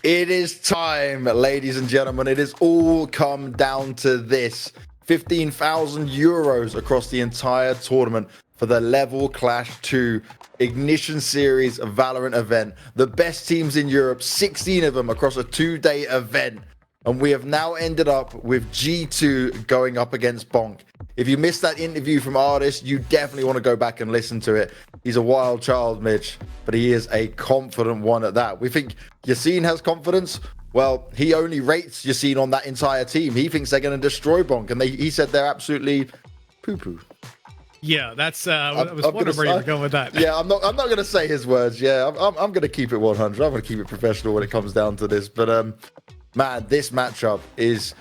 It is time, ladies and gentlemen. It has all come down to this. 15,000 euros across the entire tournament for the Level Clash 2 Ignition Series Valorant event. The best teams in Europe, 16 of them across a 2-day event. And we have now ended up with G2 going up against Bonk. If you missed that interview from Artist, you definitely want to go back and listen to it. He's a wild child, Mitch, but he is a confident one at that. We think Yassine has confidence. Well, he only rates Yassine on that entire team. He thinks they're going to destroy Bonk, and he said they're absolutely poo-poo. Yeah, that's. I was wondering where you were going with that. Yeah, I'm not going to say his words. Yeah, I'm going to keep it 100. I'm going to keep it professional when it comes down to this. But man, this matchup is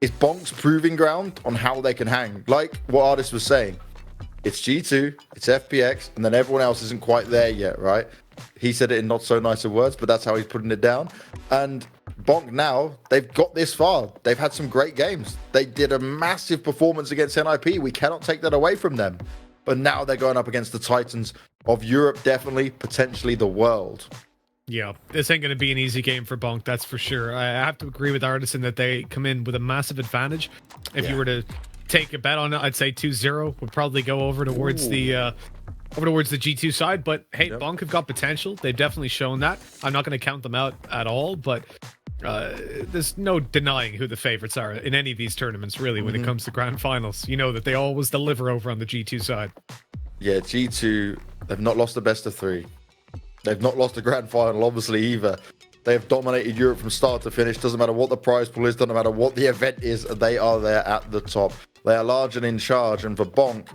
Bonk's proving ground on how they can hang. Like what Artist was saying, it's G2, it's FPX, and then everyone else isn't quite there yet, right? He said it in not so nicer words, but that's how he's putting it down. And Bonk now, they've got this far. They've had some great games. They did a massive performance against NIP. We cannot take that away from them. But now they're going up against the Titans of Europe, definitely, potentially the world. Yeah, this ain't going to be an easy game for Bonk, that's for sure. I have to agree with Artisan that they come in with a massive advantage. If you were to take a bet on it, I'd say 2-0 would probably go over towards the G2 side. But hey, Bonk have got potential. They've definitely shown that. I'm not going to count them out at all, but there's no denying who the favorites are in any of these tournaments, really, when it comes to grand finals. You know that they always deliver over on the G2 side. Yeah, G2, they've not lost the best of 3. They've not lost a grand final, obviously, either. They have dominated Europe from start to finish. Doesn't matter what the prize pool is, doesn't matter what the event is, they are there at the top. They are large and in charge, and for Bonk,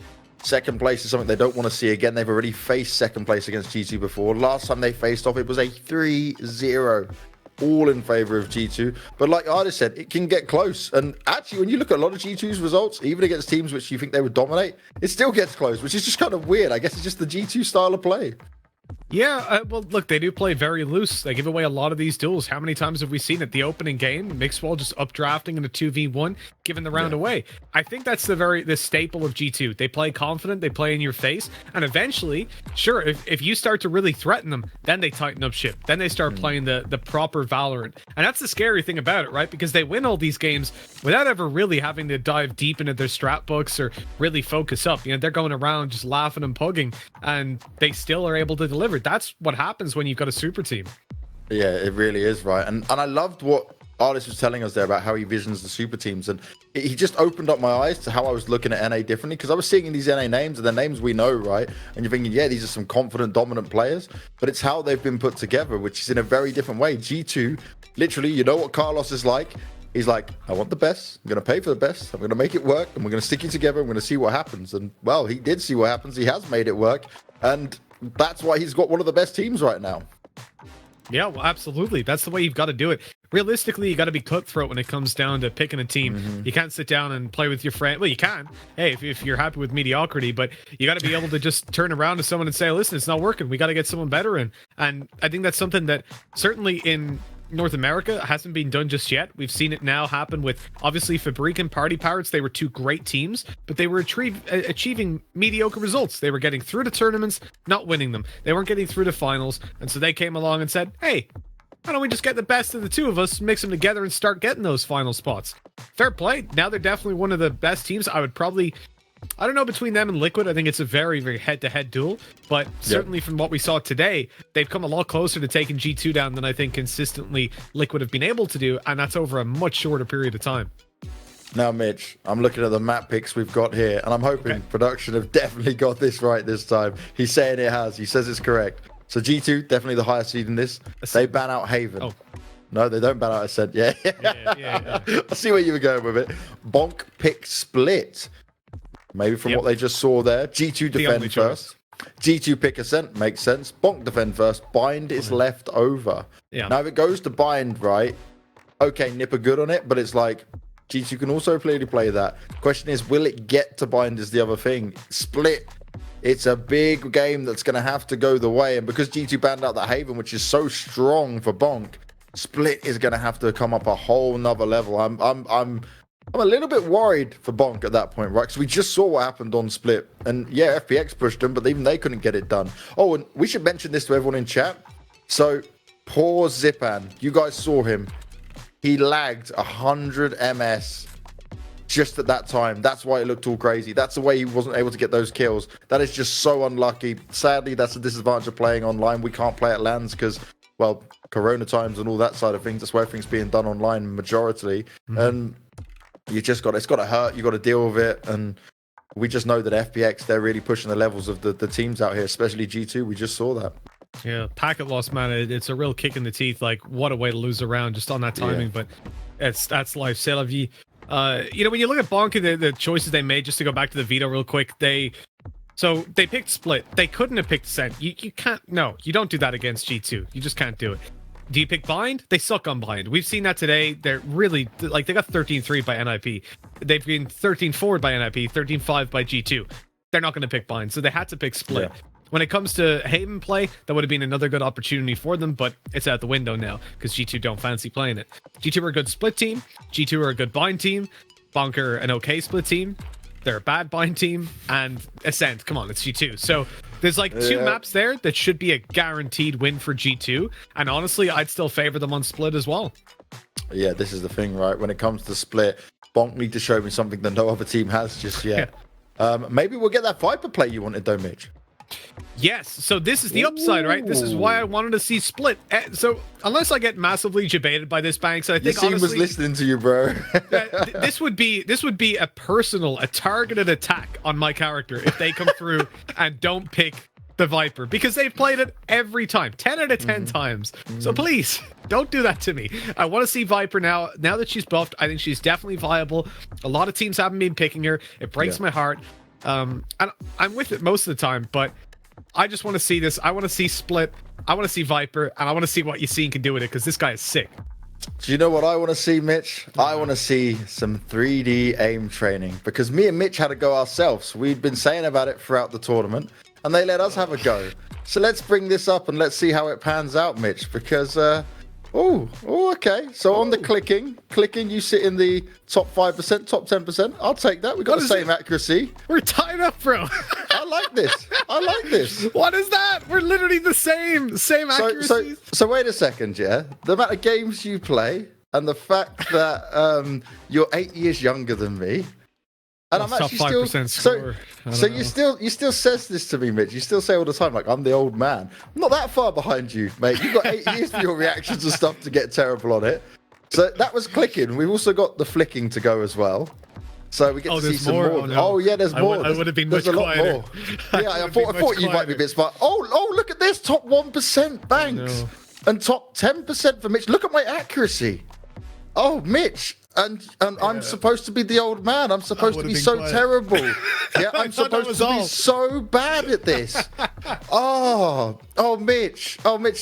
second place is something they don't want to see again. They've already faced second place against G2 before. Last time they faced off, it was a 3-0. All in favor of G2. But like Artist said, it can get close. And actually, when you look at a lot of G2's results, even against teams which you think they would dominate, it still gets close, which is just kind of weird. I guess it's just the G2 style of play. Yeah, well, look, they do play very loose. They give away a lot of these duels. How many times have we seen it? The opening game, Mixwell just updrafting in a 2v1, giving the round away. I think that's the staple of G2. They play confident, they play in your face, and eventually, sure, if you start to really threaten them, then they tighten up ship. Then they start playing the proper Valorant. And that's the scary thing about it, right? Because they win all these games without ever really having to dive deep into their strat books or really focus up. You know, they're going around just laughing and pugging, and they still are able to deliver. That's what happens when you've got a super team. Yeah, it really is, right? And I loved what Artist was telling us there about how he visions the super teams, and he just opened up my eyes to how I was looking at NA differently, because I was seeing these NA names and the names we know, right? And you're thinking, yeah, these are some confident, dominant players, but it's how they've been put together, which is in a very different way. G2, literally, you know what Carlos is like? He's like, I want the best. I'm going to pay for the best. I'm going to make it work, and we're going to stick it together. I'm going to see what happens. And, well, he did see what happens. He has made it work, and that's why he's got one of the best teams right now. Yeah, well, absolutely. That's the way you've got to do it. Realistically, you got to be cutthroat when it comes down to picking a team. You can't sit down and play with your friend. Well, you can. Hey, if you're happy with mediocrity, but you got to be able to just turn around to someone and say, listen, it's not working. We got to get someone better in. And I think that's something that certainly in North America hasn't been done just yet. We've seen it now happen with, obviously, Fabric and Party Pirates. They were two great teams, but they were achieving mediocre results. They were getting through to tournaments, not winning them. They weren't getting through to finals, and so they came along and said, hey, why don't we just get the best of the two of us, mix them together, and start getting those final spots? Fair play. Now they're definitely one of the best teams. I don't know, between them and Liquid, I think it's a very, very head-to-head duel. But certainly from what we saw today, they've come a lot closer to taking G2 down than I think consistently Liquid have been able to do, and that's over a much shorter period of time. Now, Mitch, I'm looking at the map picks we've got here, and I'm hoping production have definitely got this right this time. He's saying it has. He says it's correct. So G2, definitely the highest seed in this. They ban out Haven. Oh. No, they don't ban out Ascent. Yeah. I see where you were going with it. Bonk pick Split. Maybe from what they just saw there. G2 defend first. G2 pick Ascent. Makes sense. Bonk defend first. Bind is left over. Yeah. Now, if it goes to Bind, right? Okay, Nipper good on it, but it's like G2 can also clearly play that. Question is, will it get to Bind is the other thing. Split. It's a big game that's going to have to go the way. And because G2 banned out that Haven, which is so strong for Bonk, Split is going to have to come up a whole nother level. I'm a little bit worried for Bonk at that point, right? Because we just saw what happened on Split. And yeah, FPX pushed them, but even they couldn't get it done. Oh, and we should mention this to everyone in chat. So Poor Zipan. You guys saw him. He lagged 100 ms just at that time. That's why it looked all crazy. That's the way he wasn't able to get those kills. That is just so unlucky. Sadly, that's a disadvantage of playing online. We can't play at LANs because, well, Corona times and all that side of things. That's where everything's being done online majority. And you just got, it's got to hurt. You got to deal with it. And we just know that FPX, they're really pushing the levels of the teams out here, especially G2. We just saw that. Yeah, packet loss, man. It's a real kick in the teeth. Like, what a way to lose a round just on that timing. Yeah. But that's life. C'est la vie. You know, when you look at Bonk and the choices they made, just to go back to the veto real quick, they picked split. They couldn't have picked Scent. You can't. No, you don't do that against G2. You just can't do it. Do you pick bind? They suck on bind. We've seen that today. They're really, like, they got 13-3 by NIP. They've been 13-4 by NIP, 13-5 by G2. They're not going to pick bind, so they had to pick split. Yeah. When it comes to Haven play, that would have been another good opportunity for them, but it's out the window now because G2 don't fancy playing it. G2 are a good split team. G2 are a good bind team. Bonk are an okay split team. They're a bad bind team. And Ascent, come on, it's G2. So there's like two maps there that should be a guaranteed win for G2. And honestly, I'd still favor them on split as well. Yeah, this is the thing, right? When it comes to split, Bonk need to show me something that no other team has just yet. Yeah. Maybe we'll get that Viper play you wanted though, Mitch. Yes, so this is the upside, right? This is why I wanted to see split. So unless I get massively debated by this, Banks, I think honestly was listening to you, bro. this would be a targeted attack on my character if they come through and don't pick the Viper, because they've played it every time, 10 out of 10 times. So please don't do that to me. I want to see Viper now that she's buffed. I think she's definitely viable. A lot of teams haven't been picking her. It breaks my heart. And I'm with it most of the time, but I just want to see this. I want to see split. I want to see Viper, and I want to see what Yassine can do with it, because this guy is sick. Do you know what I want to see, Mitch? I want to see some 3D aim training, because me and Mitch had a go ourselves. We'd been saying about it throughout the tournament, and they let us have a go. So let's bring this up and let's see how it pans out, Mitch, because okay. So on the clicking, you sit in the top 5%, top 10%. I'll take that. We got the same accuracy. We're tied up, bro. I like this. What is that? We're literally the same accuracy. So wait a second, yeah. The amount of games you play and the fact that you're 8 years younger than me. And I'm actually still 5% score. So you still says this to me, Mitch. You still say all the time, like, I'm the old man. I'm not that far behind you, mate. You've got 8 years for your reactions and stuff to get terrible on it. So that was clicking. We've also got the flicking to go as well. So we get to see some more. Oh yeah, there's more. I would have been much quieter. Yeah, I thought you might be a bit smart. Oh, look at this, top 1% Banks and top 10% for Mitch. Look at my accuracy. Oh, Mitch. And I'm supposed to be the old man. I'm supposed to be so terrible. Yeah, I'm supposed to be so bad at this. Oh, Mitch,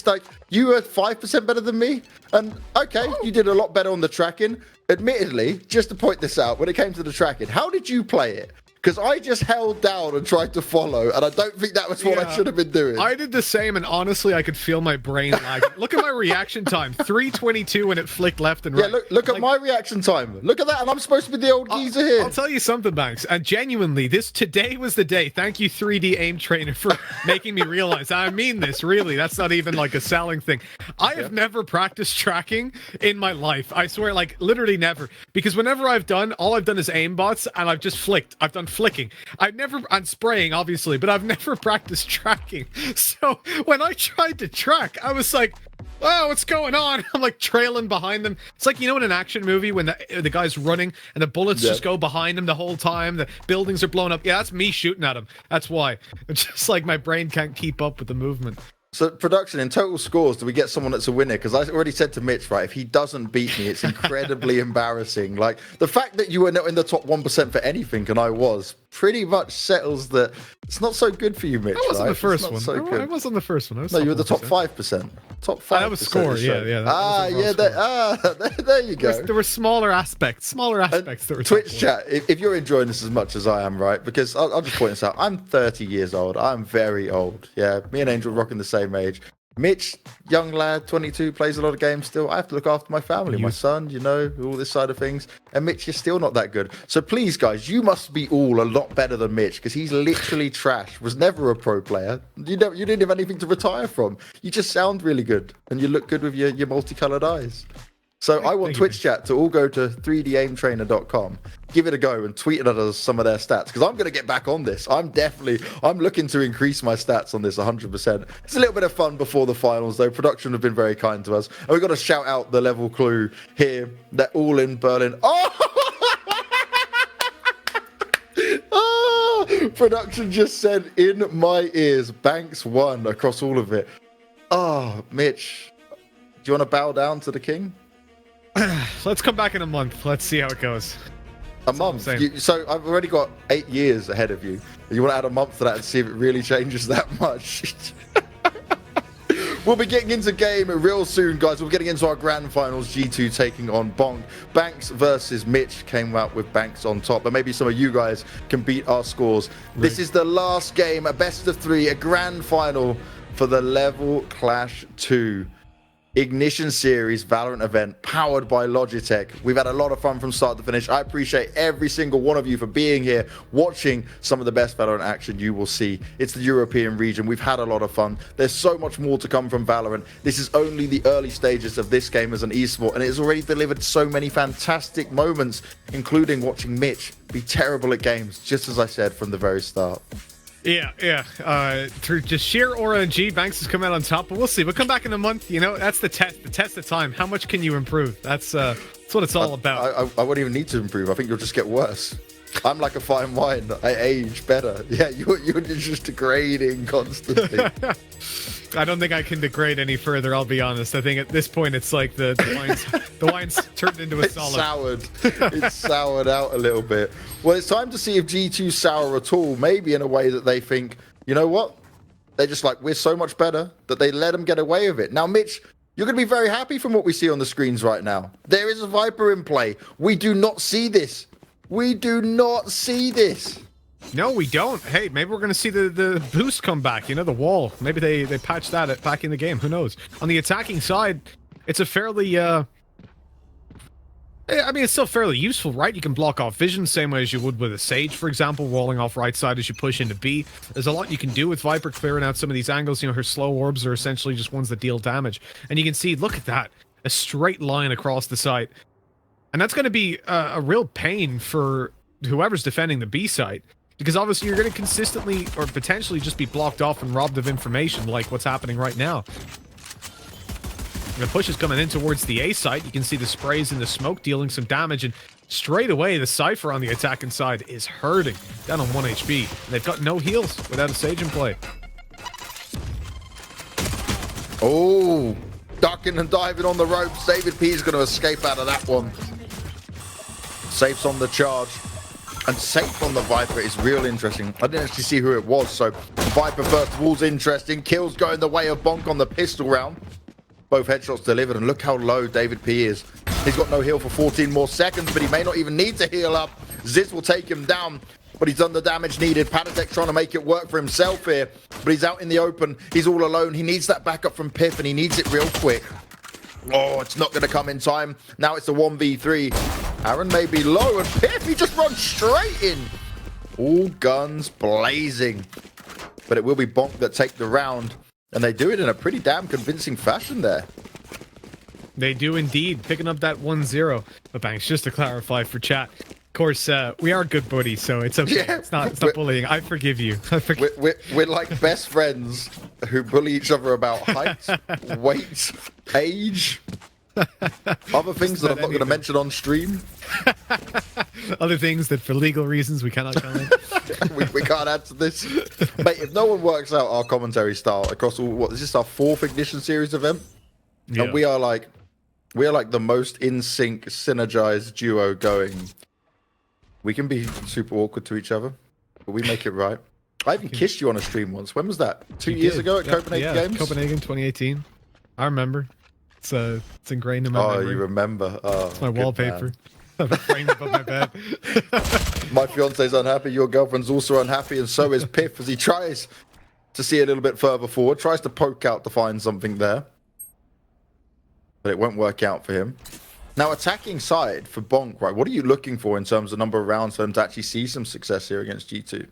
like, you were 5% better than me. And okay, you did a lot better on the tracking. Admittedly, just to point this out, when it came to the tracking, how did you play it? Because I just held down and tried to follow, and I don't think that was what I should have been doing. I did the same, and honestly, I could feel my brain lagging. Look at my reaction time, 3:22 when it flicked left and right. Yeah, look at my reaction time. Look at that, and I'm supposed to be the old geezer here. I'll tell you something, Banks, and genuinely, today was the day. Thank you, 3D aim trainer, for making me realize. I mean this, really. That's not even like a selling thing. I have never practiced tracking in my life. I swear, like, literally never. Because whenever all I've done is aimbots, and I've just flicked. I've done flicking. And spraying, obviously, but I've never practiced tracking. So when I tried to track, I was like, oh, what's going on? I'm like trailing behind them. It's like, you know, in an action movie when the guy's running and the bullets just go behind him the whole time, the buildings are blown up. Yeah, that's me shooting at him. That's why. It's just like my brain can't keep up with the movement. So, production, in total scores, do we get someone that's a winner? Because I already said to Mitch, right, if he doesn't beat me, it's incredibly embarrassing. Like, the fact that you were not in the top 1% for anything, and I was, pretty much settles that it's not so good for you, Mitch. I wasn't the first one. I wasn't the first one. No, you were the top 5%. Top 5%. That was score, yeah. There you go. There were smaller aspects. Twitch chat, if you're enjoying this as much as I am, right? Because I'll just point this out. I'm 30 years old. I'm very old. Yeah, me and Angel rocking the same age. Mitch, young lad, 22, plays a lot of games still. I have to look after my family, my son, you know, all this side of things. And Mitch, you're still not that good. So please, guys, you must be all a lot better than Mitch, because he's literally trash, was never a pro player. You didn't have anything to retire from. You just sound really good, and you look good with your multicolored eyes. So I want Twitch chat to all go to 3daimtrainer.com, give it a go, and tweet at us some of their stats, because I'm going to get back on this. I'm looking to increase my stats on this 100%. It's a little bit of fun before the finals, though. Production have been very kind to us. And we've got to shout out the level crew here. They're all in Berlin. Oh! Production just said in my ears, Banks won across all of it. Oh, Mitch, do you want to bow down to the king? Let's come back in a month. Let's see how it goes. A month? So I've already got 8 years ahead of you. You want to add a month to that and see if it really changes that much? We'll be getting into game real soon, guys. We're getting into our grand finals. G2 taking on Bonk. Banks versus Mitch came out with Banks on top. But maybe some of you guys can beat our scores. Right. This is the last game, a best of 3, a grand final for the Level Clash 2 Ignition Series Valorant event powered by Logitech. We've had a lot of fun from start to finish. I appreciate every single one of you for being here, watching some of the best Valorant action you will see. It's the European region. We've had a lot of fun. There's so much more to come from Valorant. This is only the early stages of this game as an esport, and it has already delivered so many fantastic moments, including watching Mitch be terrible at games, just as I said from the very start. Yeah. Through just sheer aura and G, Banks has come out on top, but we'll see. We'll come back in a month. You know, that's the test of time. How much can you improve? That's what it's all about. I wouldn't even need to improve. I think you'll just get worse. I'm like a fine wine. I age better. Yeah, you're just degrading constantly. I don't think I can degrade any further, I'll be honest. I think at this point it's like the wine's turned into a solid. It's soured out a little bit. Well, it's time to see if G2 sour at all, maybe in a way that they think, you know what? They're just like, we're so much better that they let them get away with it. Now, Mitch, you're going to be very happy from what we see on the screens right now. There is a Viper in play. We do not see this. We do not see this. No, we don't. Hey, maybe we're going to see the boost come back, you know, the wall. Maybe they patched that back in the game. Who knows? On the attacking side, it's a fairly, I mean, it's still fairly useful, right? You can block off vision, same way as you would with a Sage, for example, walling off right side as you push into B. There's a lot you can do with Viper, clearing out some of these angles. You know, her slow orbs are essentially just ones that deal damage. And you can see, look at that, a straight line across the site. And that's going to be a real pain for whoever's defending the B site. Because obviously you're going to consistently or potentially just be blocked off and robbed of information like what's happening right now. The push is coming in towards the A site. You can see the sprays in the smoke dealing some damage, and straight away the Cypher on the attacking side is hurting, down on 1 HP. And they've got no heals without a Sage in play. Oh, ducking and diving on the ropes. David P is going to escape out of that one. Safe's on the charge. And safe on the Viper is real interesting. I didn't actually see who it was, so Viper first of all's interesting. Kills going the way of Bonk on the pistol round. Both headshots delivered, and look how low David P is. He's got no heal for 14 more seconds, but he may not even need to heal up. Ziz will take him down, but he's done the damage needed. Panatek trying to make it work for himself here, but he's out in the open. He's all alone. He needs that backup from Piff, and he needs it real quick. Oh, it's not going to come in time. Now it's a 1v3. Aaron may be low, and Piff, he just runs straight in. All guns blazing. But it will be Bonk that take the round, and they do it in a pretty damn convincing fashion there. They do indeed, picking up that 1-0. But Banks, just to clarify for chat, of course, we are good buddies, so it's okay. Yeah, it's not bullying. I forgive you. We're like best friends who bully each other about height, weight, age, other things that I'm not going to mention on stream. Other things that for legal reasons we cannot comment. we can't add to this. Mate, if no one works out our commentary style across all, what is this, our 4th Ignition Series event? Yeah. And we are like the most in sync, synergized duo going. We can be super awkward to each other, but we make it right. I even kissed you on a stream once. When was that? 2 years ago at Copenhagen Games? Copenhagen 2018. I remember. It's ingrained in my memory. Oh, you remember? Oh, it's my wallpaper. I've been framed above my bed. My fiance's unhappy. Your girlfriend's also unhappy, and so is Piff as he tries to see a little bit further forward. Tries to poke out to find something there. But it won't work out for him. Now, attacking side for Bonk, right? What are you looking for in terms of number of rounds for him to actually see some success here against G2?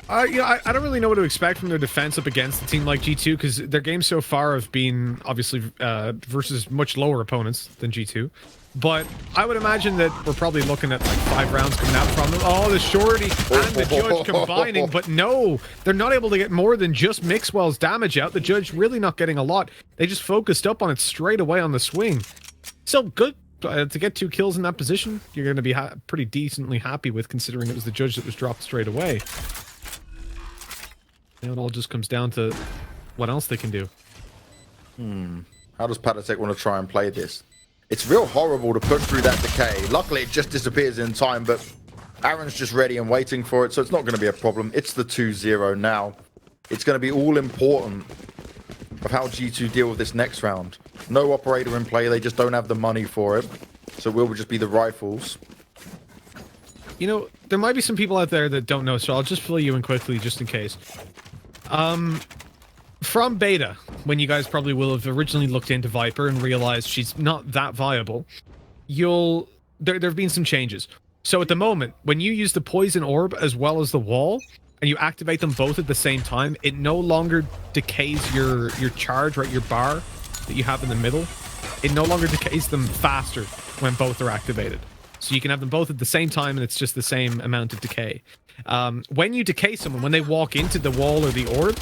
I don't really know what to expect from their defense up against a team like G2 because their games so far have been obviously versus much lower opponents than G2. But I would imagine that we're probably looking at like 5 rounds coming out from them. Oh, the Shorty and the Judge combining, but no, they're not able to get more than just Mixwell's damage out. The Judge really not getting a lot. They just focused up on it straight away on the swing. So good to get 2 kills in that position. You're going to be pretty decently happy with, considering it was the Judge that was dropped straight away. Now it all just comes down to what else they can do. How does Patatech want to try and play this? It's real horrible to push through that decay. Luckily, it just disappears in time, but Aaron's just ready and waiting for it, so it's not going to be a problem. It's the 2-0 now. It's going to be all important of how G2 deal with this next round. No operator in play. They just don't have the money for it. So it will just be the rifles. You know, there might be some people out there that don't know, so I'll just fill you in quickly just in case. From beta, when you guys probably will have originally looked into Viper and realized she's not that viable, there have been some changes. So at the moment, when you use the poison orb as well as the wall, and you activate them both at the same time, it no longer decays your charge, right, your bar that you have in the middle. It no longer decays them faster when both are activated. So you can have them both at the same time, and it's just the same amount of decay. When you decay someone, when they walk into the wall or the orb,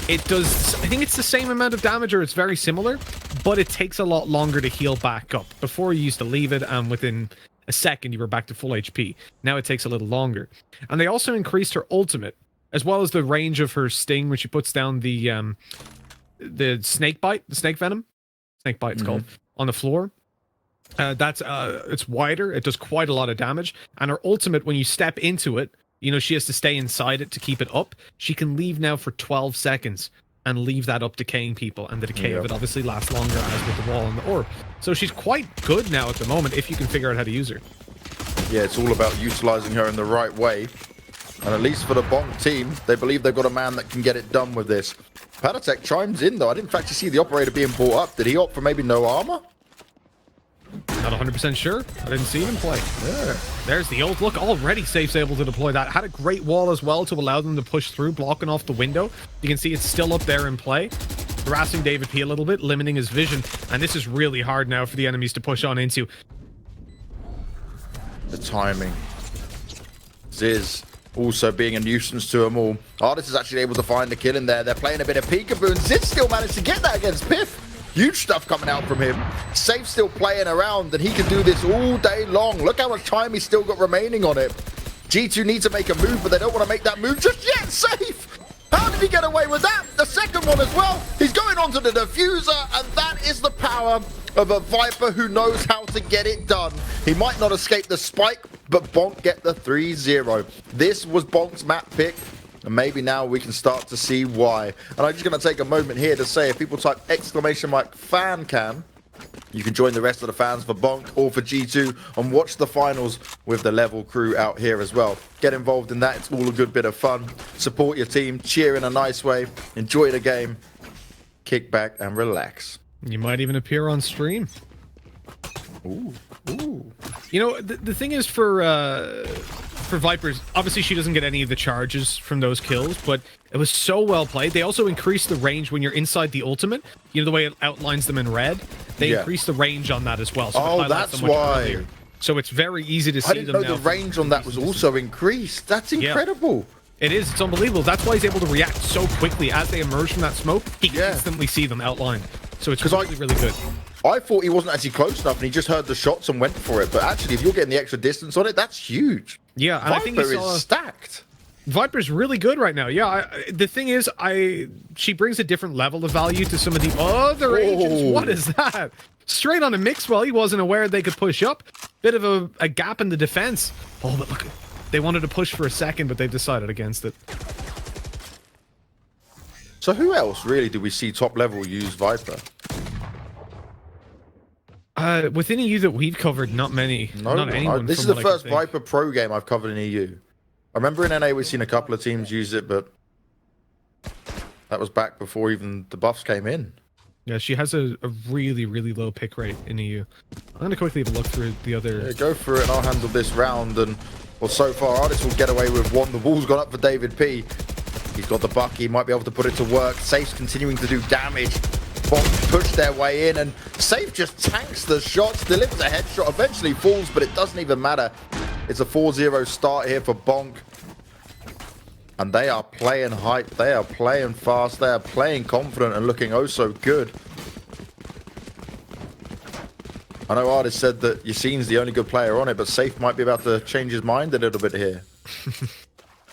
it does, I think it's the same amount of damage, or it's very similar, but it takes a lot longer to heal back up. Before you used to leave it, and within a second you were back to full HP. Now it takes a little longer. And they also increased her ultimate, as well as the range of her sting, when she puts down the snake bite, the snake venom, snake bite it's called, on the floor. It's wider, it does quite a lot of damage, and her ultimate, when you step into it, you know, she has to stay inside it to keep it up. She can leave now for 12 seconds and leave that up, decaying people, and the decay of it obviously lasts longer, as with the wall and the orb. So she's quite good now at the moment, if you can figure out how to use her. Yeah, it's all about utilizing her in the right way. And at least for the Bonk team, they believe they've got a man that can get it done with this. Patatech chimes in, though. I didn't actually see the operator being brought up. Did he opt for maybe no armor? Not 100% sure. I didn't see him play. Yeah. There's the ult. Look, already Safe's able to deploy that. Had a great wall as well to allow them to push through, blocking off the window. You can see it's still up there in play. Harassing David P a little bit, limiting his vision. And this is really hard now for the enemies to push on into. The timing. Ziz also being a nuisance to them all. Artist is actually able to find the kill in there. They're playing a bit of peekaboo, and Ziz still managed to get that against Piff. Huge stuff coming out from him. Safe still playing around, and he can do this all day long. Look how much time he's still got remaining on it. G2 need to make a move, but they don't want to make that move just yet. Safe! How did he get away with that? The second one as well. He's going on to the diffuser, and that is the power of a Viper who knows how to get it done. He might not escape the spike, but Bonk get the 3-0. This was Bonk's map pick. And maybe now we can start to see why. And I'm just going to take a moment here to say, if people type !FANCAN, you can join the rest of the fans for Bonk or for G2 and watch the finals with the level crew out here as well. Get involved in that. It's all a good bit of fun. Support your team. Cheer in a nice way. Enjoy the game. Kick back and relax. You might even appear on stream. Ooh. Ooh. You know, the thing is for Vipers, obviously she doesn't get any of the charges from those kills, but it was so well played. They also increased the range when you're inside the ultimate. You know, the way it outlines them in red? They increased the range on that as well. So that's why. Earlier. So it's very easy to see them now. I didn't know the range on that was also increased. That's incredible. It is. It's unbelievable. That's why he's able to react so quickly. As they emerge from that smoke, he can instantly see them outlined. So it's really, really good. I thought he wasn't actually close enough, and he just heard the shots and went for it. But actually, if you're getting the extra distance on it, that's huge. Yeah, and I think Viper is stacked. Viper's really good right now. Yeah, the thing is, she brings a different level of value to some of the other agents. What is that? Straight on a Mixwell. He wasn't aware they could push up. Bit of a gap in the defense. Oh, but look, they wanted to push for a second, but they've decided against it. So who else really do we see top level use Viper? Within EU that we've covered, not many. Not anyone. This is the first Viper Pro game I've covered in EU. I remember in NA we've seen a couple of teams use it, but That was back before even the buffs came in. Yeah, she has a really, really low pick rate in EU. I'm going to quickly have a look through the other... Yeah, go through it and I'll handle this round. And, well, so far, Artist will get away with one. The wall's gone up for David P. He's got the buck. He might be able to put it to work. Safe's continuing to do damage. Bonk push their way in, and Safe just tanks the shots, delivers a headshot, eventually falls, but it doesn't even matter. It's a 4-0 start here for Bonk. And they are playing hype, they are playing fast, they are playing confident and looking oh so good. I know Artist said that Yassine's the only good player on it, but Safe might be about to change his mind a little bit here.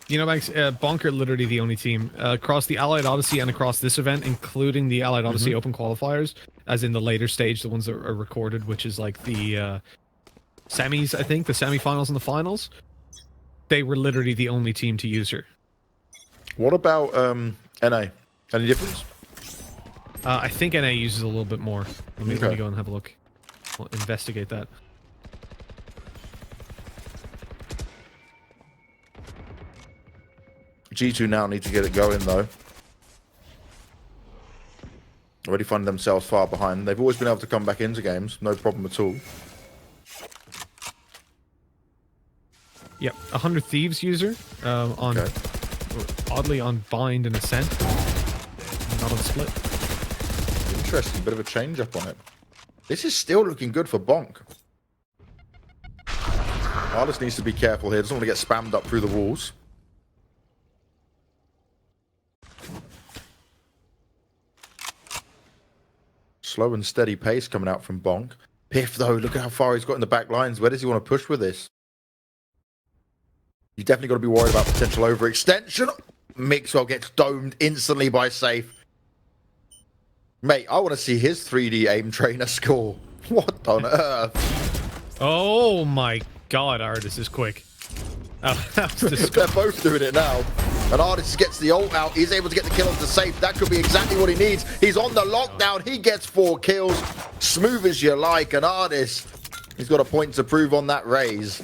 You know, Max, Bonk are literally the only team across the Allied Odyssey and across this event, including the Allied Odyssey Open qualifiers, as in the later stage, the ones that are recorded, which is like the semis, I think, the semifinals and the finals. They were literally the only team to use her. What about NA? Any difference? I think NA uses a little bit more. Let me go and have a look. We'll investigate that. G2 now need to get it going, though. Already find themselves far behind. They've always been able to come back into games. No problem at all. Yep, 100 Thieves user on... Okay. Oddly on Bind and Ascent, not on Split. Interesting, bit of a change up on it. This is still looking good for Bonk. Artist needs to be careful here. Doesn't want to get spammed up through the walls. Slow and steady pace coming out from Bonk. Piff, though, look at how far he's got in the back lines. Where does he want to push with this? You definitely got to be worried about potential overextension. Mixwell gets domed instantly by Safe. Mate, I want to see his 3D aim trainer score. What on earth? Oh my god, Artist is quick. Oh, they're both doing it now. And Artist gets the ult out. He's able to get the kill onto Safe. That could be exactly what he needs. He's on the lockdown. He gets 4 kills. Smooth as you like. And Artist, he's got a point to prove on that raise.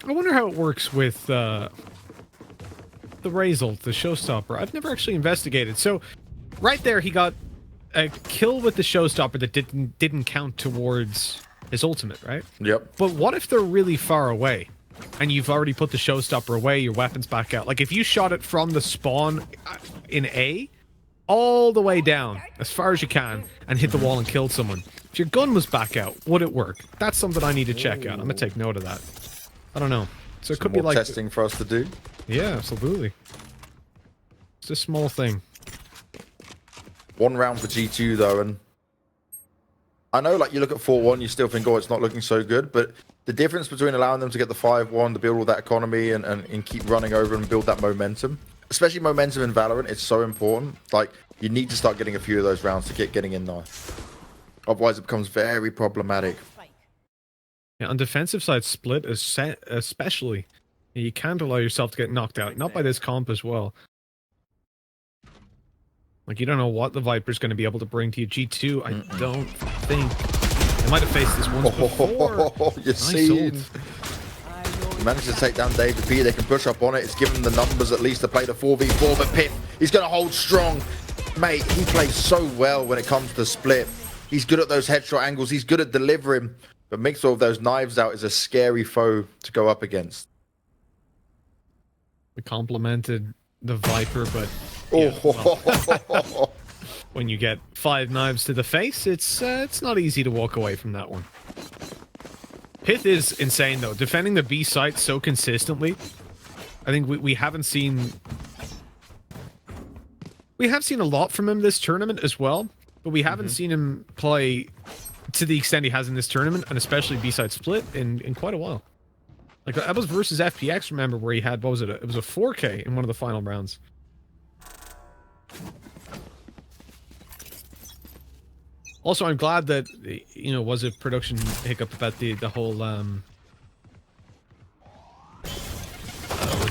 I wonder how it works with the raise ult, the showstopper. I've never actually investigated. So, right there, he got a kill with the showstopper that didn't count towards his ultimate, right? Yep. But what if they're really far away, and you've already put the showstopper away, your weapon's back out? Like, if you shot it from the spawn in A, all the way down, as far as you can, and hit the wall and killed someone, if your gun was back out, would it work? That's something I need to check out. I'm gonna take note of that. I don't know. So it could be like testing for us to do. Yeah, absolutely. It's a small thing. 1 round for G2 though, and I know like you look at 4-1, you still think, oh, it's not looking so good, but the difference between allowing them to get the 5-1 to build all that economy and keep running over and build that momentum, especially momentum in Valorant, it's so important. Like, you need to start getting a few of those rounds to get getting in there. Otherwise, it becomes very problematic. Yeah, on defensive side, Split especially, you can't allow yourself to get knocked out. Not by this comp as well. Like, you don't know what the Viper's going to be able to bring to you. G2, I don't think... They might have faced this once before. You see, managed to take down David P. They can push up on it. It's given them the numbers at least to play the 4v4. But Piff, he's going to hold strong. Mate, he plays so well when it comes to Split. He's good at those headshot angles. He's good at delivering. But mix all of those knives out is a scary foe to go up against. We complimented the Viper, but yeah, well, when you get 5 knives to the face, it's not easy to walk away from that one. Pith is insane though, defending the B site so consistently. I think we haven't seen... We have seen a lot from him this tournament as well, but we haven't seen him play to the extent he has in this tournament, and especially B-side Split, in quite a while. Like, that was versus FPX, remember, where he had, what was it? It was a 4K in one of the final rounds. Also, I'm glad that, you know, was a production hiccup about the whole,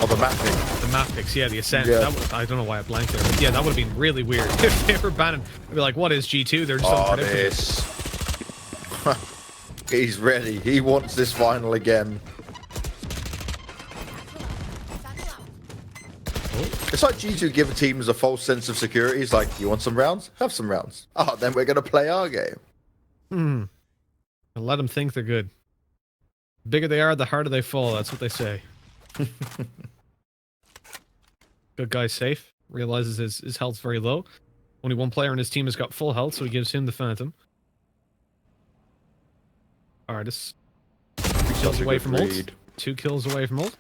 Oh, the map pick. The map picks, yeah, the Ascent. Yeah. That was, I don't know why I blanked there, but yeah, that would have been really weird. If they were banning, I'd be like, what is G2? They're just unpredictable. He's ready. He wants this final again. It's like G2 give teams a false sense of security. It's like, you want some rounds? Have some rounds. Oh, then we're going to play our game. Let them think they're good. The bigger they are, the harder they fall. That's what they say. Good guy safe. Realizes his health's very low. Only one player in his team has got full health, so he gives him the Phantom. Artist. 3 kills away from ult. 2 kills away from ult.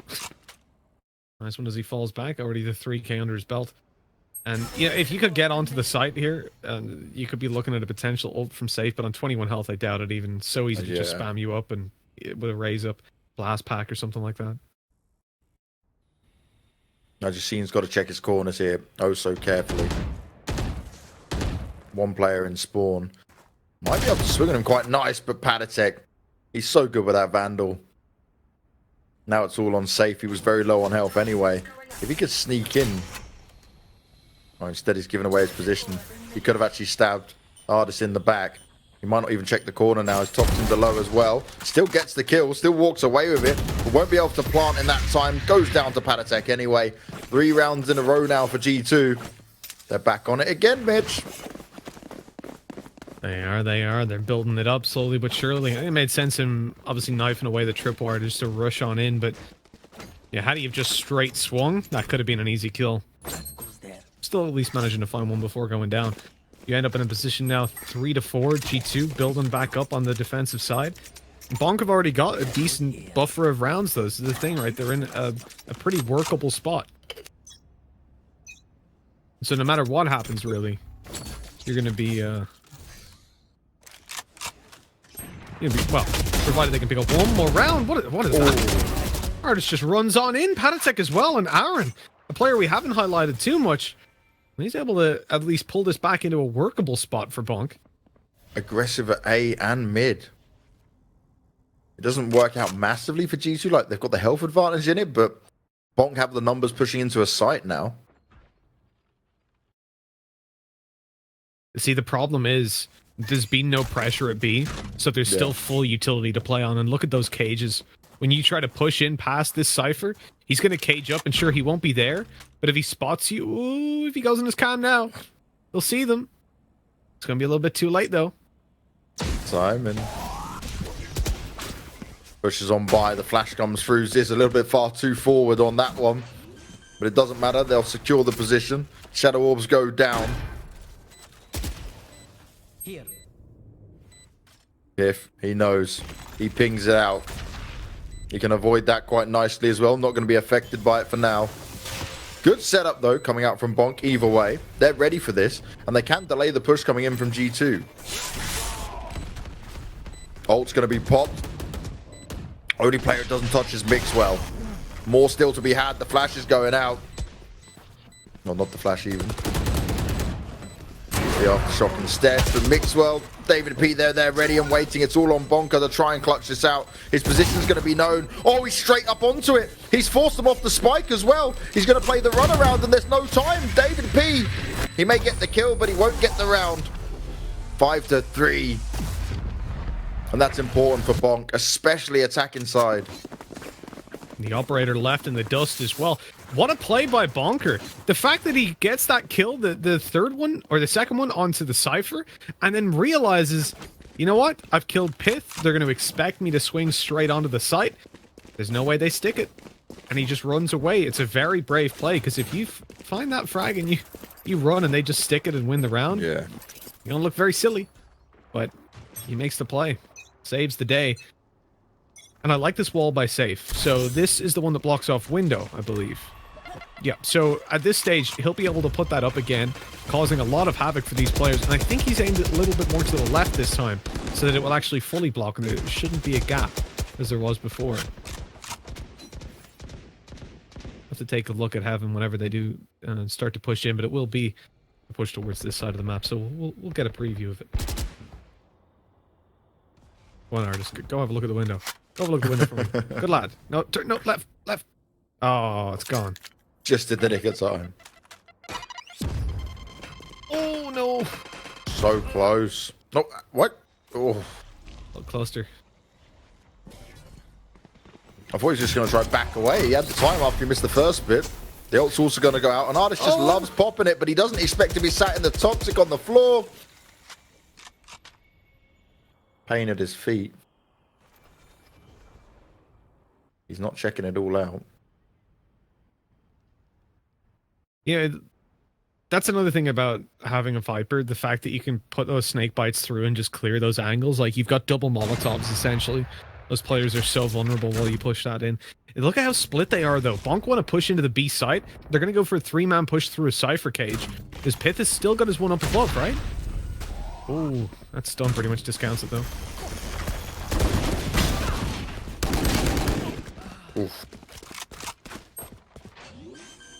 Nice one as he falls back. Already the 3k under his belt. And yeah, if you could get onto the site here, you could be looking at a potential ult from safe, but on 21 health, I doubt it even. So easy to just spam you up and with a raise up blast pack or something like that. Najaseen's got to check his corners here. Oh, so carefully. One player in spawn. Might be able to swing at him quite nice, but Patatek, he's so good with that Vandal. Now it's all on safe. He was very low on health anyway. If he could sneak in. Oh, instead he's giving away his position. He could have actually stabbed Artist in the back. He might not even check the corner now. His toxins are low as well. Still gets the kill. Still walks away with it. But won't be able to plant in that time. Goes down to Patatek anyway. 3 rounds in a row now for G2. They're back on it again, Mitch. They are. They're building it up slowly but surely. I think it made sense him obviously knifing away the tripwire just to rush on in, but yeah, had he have just straight swung, that could have been an easy kill. Still at least managing to find one before going down. You end up in a position now 3-4, G2 building back up on the defensive side. Bonk have already got a decent buffer of rounds though. This is the thing, right? They're in a pretty workable spot. So no matter what happens really, you're gonna be well, provided they can pick up one more round. What is that? Artist just runs on in. Patatek as well, and Aaron, a player we haven't highlighted too much. He's able to at least pull this back into a workable spot for Bonk. Aggressive at A and mid. It doesn't work out massively for G2. Like, they've got the health advantage in it, but Bonk have the numbers pushing into a site now. See, the problem is there's been no pressure at B, so there's still full utility to play on. And look at those cages. When you try to push in past this Cypher, he's going to cage up, and sure, he won't be there. But if he spots you, ooh, if he goes in his cam now, he'll see them. It's going to be a little bit too late, though. Simon pushes on by. The flash comes through. Ziz a little bit far too forward on that one. But it doesn't matter. They'll secure the position. Shadow orbs go down. Here. If he knows, he pings it out. He can avoid that quite nicely as well. Not going to be affected by it for now. Good setup though, coming out from Bonk either way. They're ready for this, and they can delay the push coming in from G2. Ult's going to be popped. Only player that doesn't touch his mix well. More still to be had. The flash is going out. Well, not the flash even. The aftershock instead for Mixwell. David P they're ready and waiting. It's all on Bonker to try and clutch this out. His position's going to be known. Oh, he's straight up onto it. He's forced him off the spike as well. He's going to play the runaround and there's no time. David P, he may get the kill, but he won't get the round. 5-3. And that's important for Bonk, especially attacking side. The operator left in the dust as well. What a play by Bonker. The fact that he gets that kill, the third one, or the second one, onto the Cypher, and then realizes, you know what? I've killed Pith. They're going to expect me to swing straight onto the site. There's no way they stick it. And he just runs away. It's a very brave play, because if you find that frag and you run and they just stick it and win the round, yeah, you don't look very silly. But he makes the play. Saves the day. And I like this wall by safe. So this is the one that blocks off window, I believe. Yeah, so at this stage, he'll be able to put that up again, causing a lot of havoc for these players. And I think he's aimed it a little bit more to the left this time, so that it will actually fully block, and there shouldn't be a gap, as there was before. Have to take a look at Heaven whenever they do start to push in, but it will be a push towards this side of the map, so we'll get a preview of it. One artist, go have a look at the window. Go have a look at the window for me. Good lad. No, turn, no, left. Oh, it's gone. Just at the nick of time. Oh, no. So close. No, what? Oh. A little closer. I thought he was just going to try back away. He had the time after he missed the first bit. The ult's also going to go out, and Artist just loves popping it, but he doesn't expect to be sat in the Toxic on the floor. Pain at his feet. He's not checking it all out. Yeah, that's another thing about having a Viper, the fact that you can put those snake bites through and just clear those angles. Like, you've got double Molotovs, essentially. Those players are so vulnerable while you push that in. And look at how split they are, though. Bonk want to push into the B site. They're going to go for a 3-man push through a Cypher cage. His Pith has still got his one up above, right? Oh, that stun pretty much discounts it, though. Oof.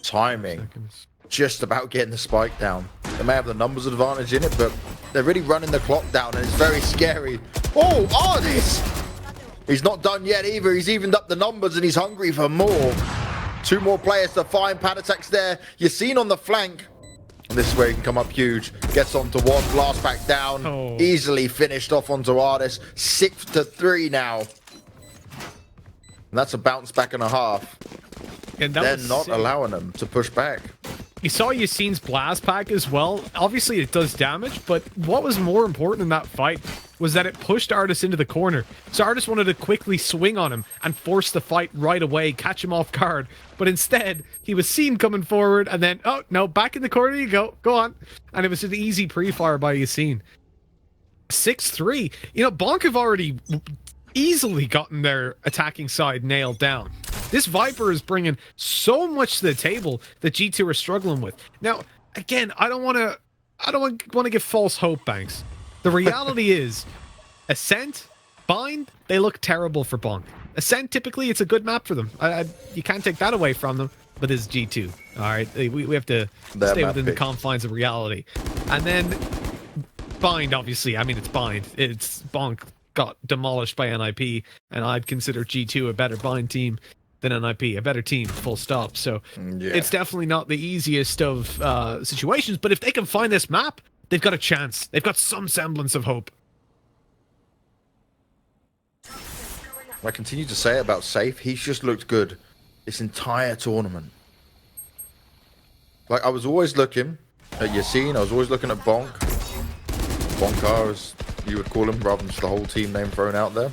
Timing. Just about getting the spike down. They may have the numbers advantage in it, but they're really running the clock down, and it's very scary. Oh, Artist! He's not done yet either. He's evened up the numbers, and he's hungry for more. 2 more players to find. Pad attacks there. Yassine on the flank. And this is where he can come up huge. Gets onto one. Blast back down. Oh. Easily finished off onto Artist. 6-3 now. And that's a bounce back and a half. And they're not allowing them to push back. You saw Yassine's blast pack as well. Obviously, it does damage, but what was more important in that fight was that it pushed Artist into the corner. So Artist wanted to quickly swing on him and force the fight right away, catch him off guard. But instead, he was seen coming forward, and then, oh, no, back in the corner you go. Go on. And it was an easy pre-fire by Yassine. 6-3. You know, Bonk have already easily gotten their attacking side nailed down. This Viper is bringing so much to the table that G2 are struggling with. Now, again, I don't want to give false hope, Banks. The reality is, Ascent, Bind, they look terrible for Bonk. Ascent, typically, it's a good map for them. You can't take that away from them, but it's G2. All right, we have to stay within the confines of reality. And then Bind, obviously, I mean, it's Bind. It's Bonk got demolished by NIP, and I'd consider G2 a better Bind team than NIP, a better team, full stop. So it's definitely not the easiest of situations, but if they can find this map, they've got a chance. They've got some semblance of hope. I continue to say about Safe, he's just looked good this entire tournament. Like, I was always looking at Yassine, I was always looking at Bonk. Bonkar, as you would call him, rather than just the whole team name thrown out there.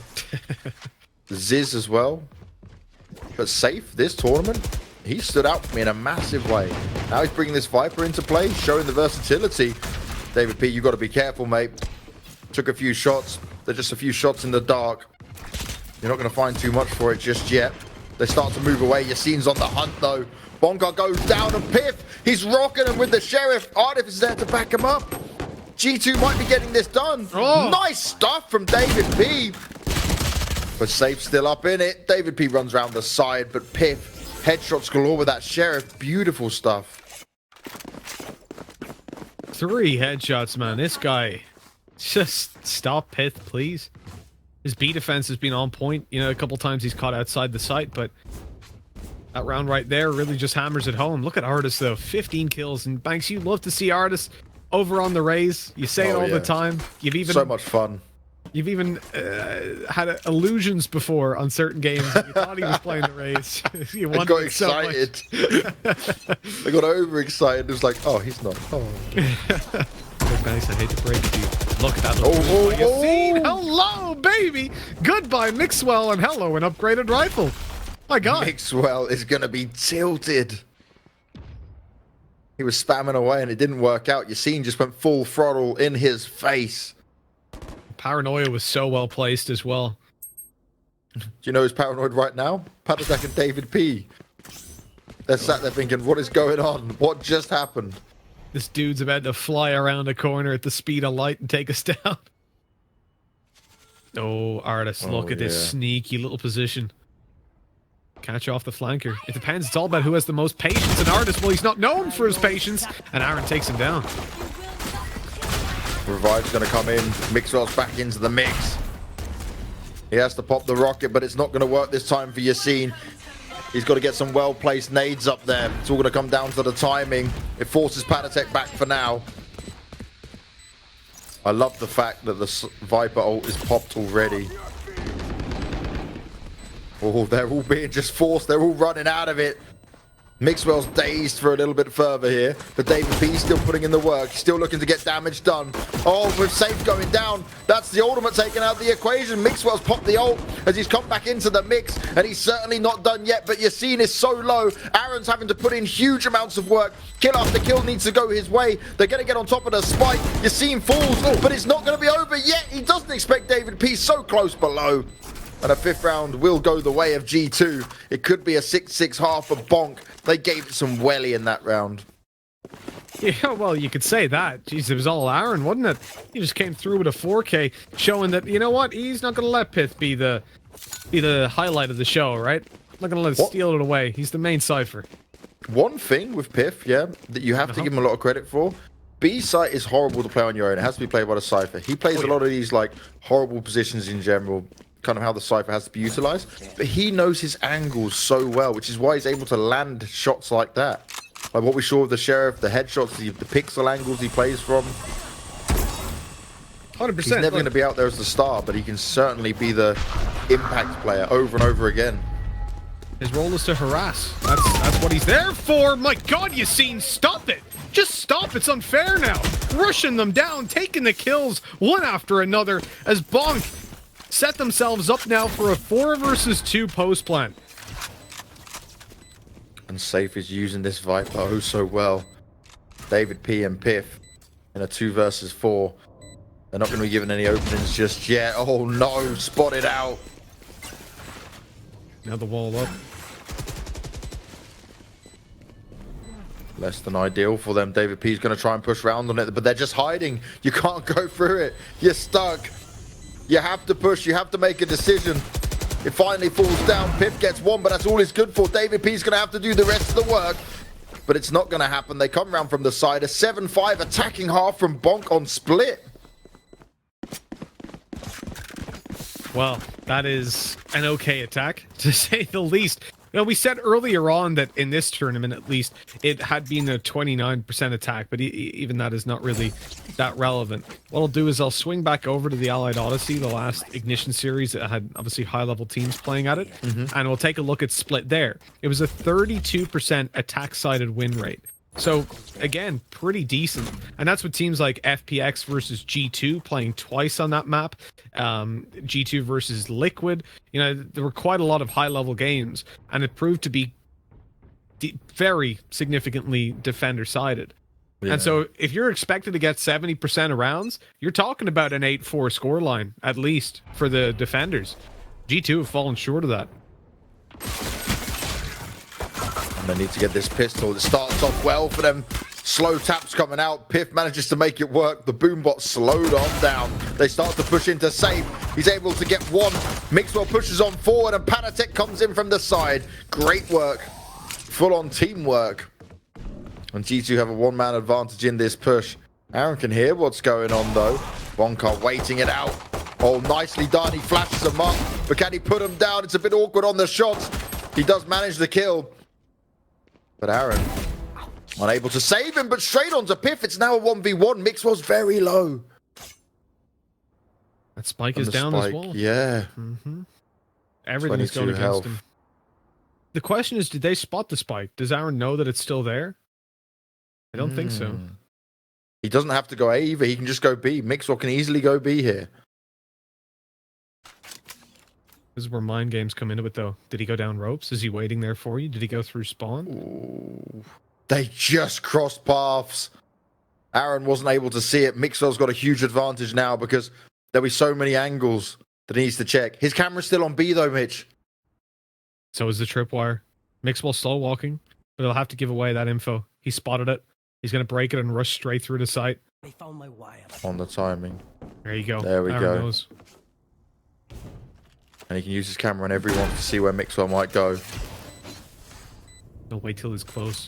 Ziz as well. But Safe, this tournament, he stood out for me in a massive way. Now he's bringing this Viper into play, showing the versatility. David P, you got to be careful, mate. Took a few shots. They're just a few shots in the dark. You're not going to find too much for it just yet. They start to move away. Yassine's on the hunt, though. Bonka goes down, and Piff, he's rocking him with the Sheriff. Artif is there to back him up. G2 might be getting this done. Oh. Nice stuff from David P. But Safe still up in it. David P runs around the side, but Piff, headshots galore with that Sheriff. Beautiful stuff. 3 headshots, man. This guy, just stop Pith, please. His B defense has been on point. You know, a couple times he's caught outside the site, but that round right there really just hammers it home. Look at Artist, though. 15 kills. And Banks, you love to see Artist over on the Raze. You say it all the time. You've even so much fun. You've even had illusions before on certain games. You thought he was playing the Raze. You got excited. So I got overexcited. It was like, oh, he's not. Oh. Look, guys, I hate to break it to you. Look at that. Yassine, hello, baby. Goodbye, Mixwell, and hello, an upgraded rifle. My God. Mixwell is going to be tilted. He was spamming away, and it didn't work out. Yassine just went full throttle in his face. Paranoia was so well placed as well. Do you know who's paranoid right now? Patatak and David P. They're sat there thinking, what is going on? What just happened? This dude's about to fly around a corner at the speed of light and take us down. Oh, Artist, look at this sneaky little position. Catch off the flanker. It depends. It's all about who has the most patience. And Artist, well, he's not known for his patience. And Aaron takes him down. Revive's going to come in. Mixwell's back into the mix. He has to pop the rocket, but it's not going to work this time for Yassine. He's got to get some well-placed nades up there. It's all going to come down to the timing. It forces Panatek back for now. I love the fact that the Viper ult is popped already. Oh, they're all being just forced. They're all running out of it. Mixwell's dazed for a little bit further here, but David P still putting in the work, still looking to get damage done. Oh, with Safe going down, that's the ultimate taken out of the equation. Mixwell's popped the ult as he's come back into the mix, and he's certainly not done yet, but Yassine is so low. Aaron's having to put in huge amounts of work. Kill after kill needs to go his way. They're going to get on top of the spike. Yassine falls, but it's not going to be over yet. He doesn't expect David P so close below. And a 5th round will go the way of G2. It could be a 6-6 half for Bonk. They gave it some welly in that round. Yeah, well, you could say that. Jeez, it was all Aaron, wasn't it? He just came through with a 4K, showing that, you know what? He's not going to let Pith be the highlight of the show, right? Not going to let it steal it away. He's the main Cypher. One thing with Pith, yeah, that you have to give him a lot of credit for. B site is horrible to play on your own. It has to be played by the Cypher. He plays a lot of these, like, horrible positions in general. Kind of how the Cypher has to be utilized, but he knows his angles so well, which is why he's able to land shots like that. Like what we saw with the Sheriff, the headshots, the pixel angles he plays from. 100%. He's never going to be out there as the star, but he can certainly be the impact player over and over again. His role is to harass. That's what he's there for. My God, Yassine, stop it! Just stop, it's unfair now. Rushing them down, taking the kills one after another as Bonk set themselves up now for a 4 versus 2 post plan. And Safe is using this Viper oh so well. David P and Piff in a 2 versus 4. They're not going to be given any openings just yet. Oh no, spotted out. Now the wall up. Less than ideal for them. David P is going to try and push round on it, but they're just hiding. You can't go through it. You're stuck. You have to push, you have to make a decision. It finally falls down. Pip gets one, but that's all it's good for. David P's going to have to do the rest of the work, but it's not going to happen. They come round from the side. A 7-5 attacking half from Bonk on split. Well, that is an okay attack, to say the least. You know, we said earlier on that in this tournament, at least, it had been a 29% attack, but even that is not really that relevant. What I'll do is I'll swing back over to the Allied Odyssey, the last Ignition series that had obviously high-level teams playing at it, and we'll take a look at Split there. It was a 32% attack-sided win rate. So, again, pretty decent. And that's with teams like FPX versus G2 playing twice on that map. G2 versus Liquid. You know, there were quite a lot of high-level games. And it proved to be very significantly defender-sided. Yeah. And so, if you're expected to get 70% of rounds, you're talking about an 8-4 scoreline, at least, for the defenders. G2 have fallen short of that. And they need to get this pistol. It starts off well for them. Slow taps coming out. Piff manages to make it work. The boombot slowed on down. They start to push into Safe. He's able to get one. Mixwell pushes on forward and Panatek comes in from the side. Great work. Full-on teamwork. And G2 have a one-man advantage in this push. Aaron can hear what's going on though. Bonk are waiting it out. Oh, nicely done. He flashes him up. But can he put him down? It's a bit awkward on the shots. He does manage the kill. But Aaron, unable to save him, but straight onto Piff. It's now a 1v1. Mixwell's very low. That spike is down as well. Yeah. Everything is going against him. The question is, did they spot the spike? Does Aaron know that it's still there? I don't think so. He doesn't have to go A either. He can just go B. Mixwell can easily go B here. This is where mind games come into it, though. Did he go down ropes? Is he waiting there for you? Did he go through spawn? Ooh. They just crossed paths. Aaron wasn't able to see it. Mixwell's got a huge advantage now because there'll be so many angles that he needs to check. His camera's still on B, though, Mitch. So is the tripwire. Mixwell slow walking, but he'll have to give away that info. He spotted it. He's going to break it and rush straight through the site. They found my wire. On the timing. There you go. There we Aaron go. Knows. And he can use his camera on everyone to see where Mixwell might go. He'll wait till he's close.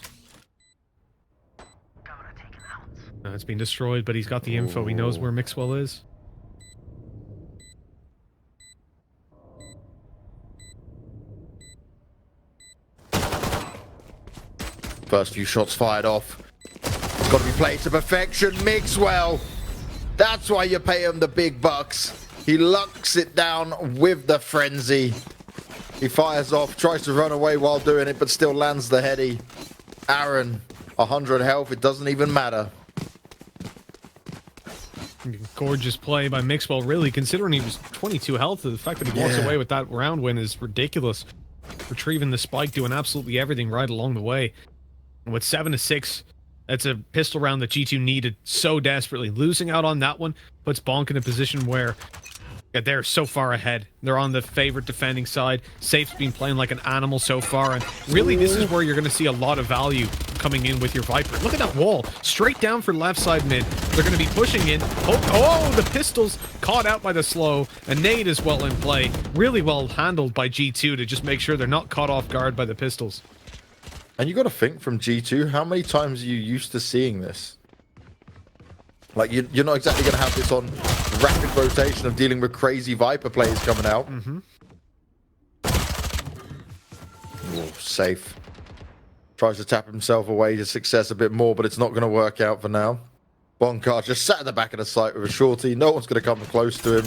No, it's been destroyed, but he's got the info. He knows where Mixwell is. First few shots fired off. It's got to be played to perfection. Mixwell. That's why you pay him the big bucks. He lucks it down with the frenzy. He fires off, tries to run away while doing it, but still lands the heady. Aaron, 100 health, it doesn't even matter. Gorgeous play by Mixwell, really, considering he was 22 health. The fact that he walks away with that round win is ridiculous. Retrieving the spike, doing absolutely everything right along the way. And with 7-6, that's a pistol round that G2 needed so desperately. Losing out on that one puts Bonk in a position where they're so far ahead. They're on the favorite defending side. Safe's been playing like an animal so far, and really this is where you're going to see a lot of value coming in with your Viper. Look at that wall. Straight down for left side mid. They're going to be pushing in. Oh, the pistols caught out by the slow. A nade is well in play. Really well handled by G2 to just make sure they're not caught off guard by the pistols. And you got to think from G2, how many times are you used to seeing this? Like, you're not exactly going to have this on rapid rotation of dealing with crazy Viper players coming out. Oh, safe. Tries to tap himself away to success a bit more, but it's not going to work out for now. Bonk just sat at the back of the site with a shorty. No one's going to come close to him.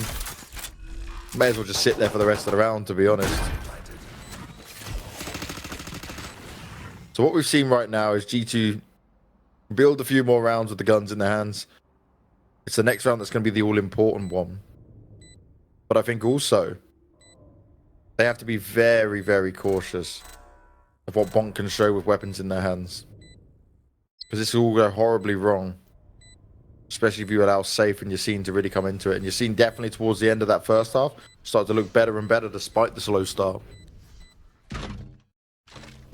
May as well just sit there for the rest of the round, to be honest. So what we've seen right now is G2 build a few more rounds with the guns in their hands. It's the next round that's going to be the all-important one. But I think also they have to be very, very cautious of what Bonk can show with weapons in their hands. Because this will all go horribly wrong. Especially if you allow Safe and Yassine to really come into it. And Yassine definitely towards the end of that first half started to look better and better despite the slow start.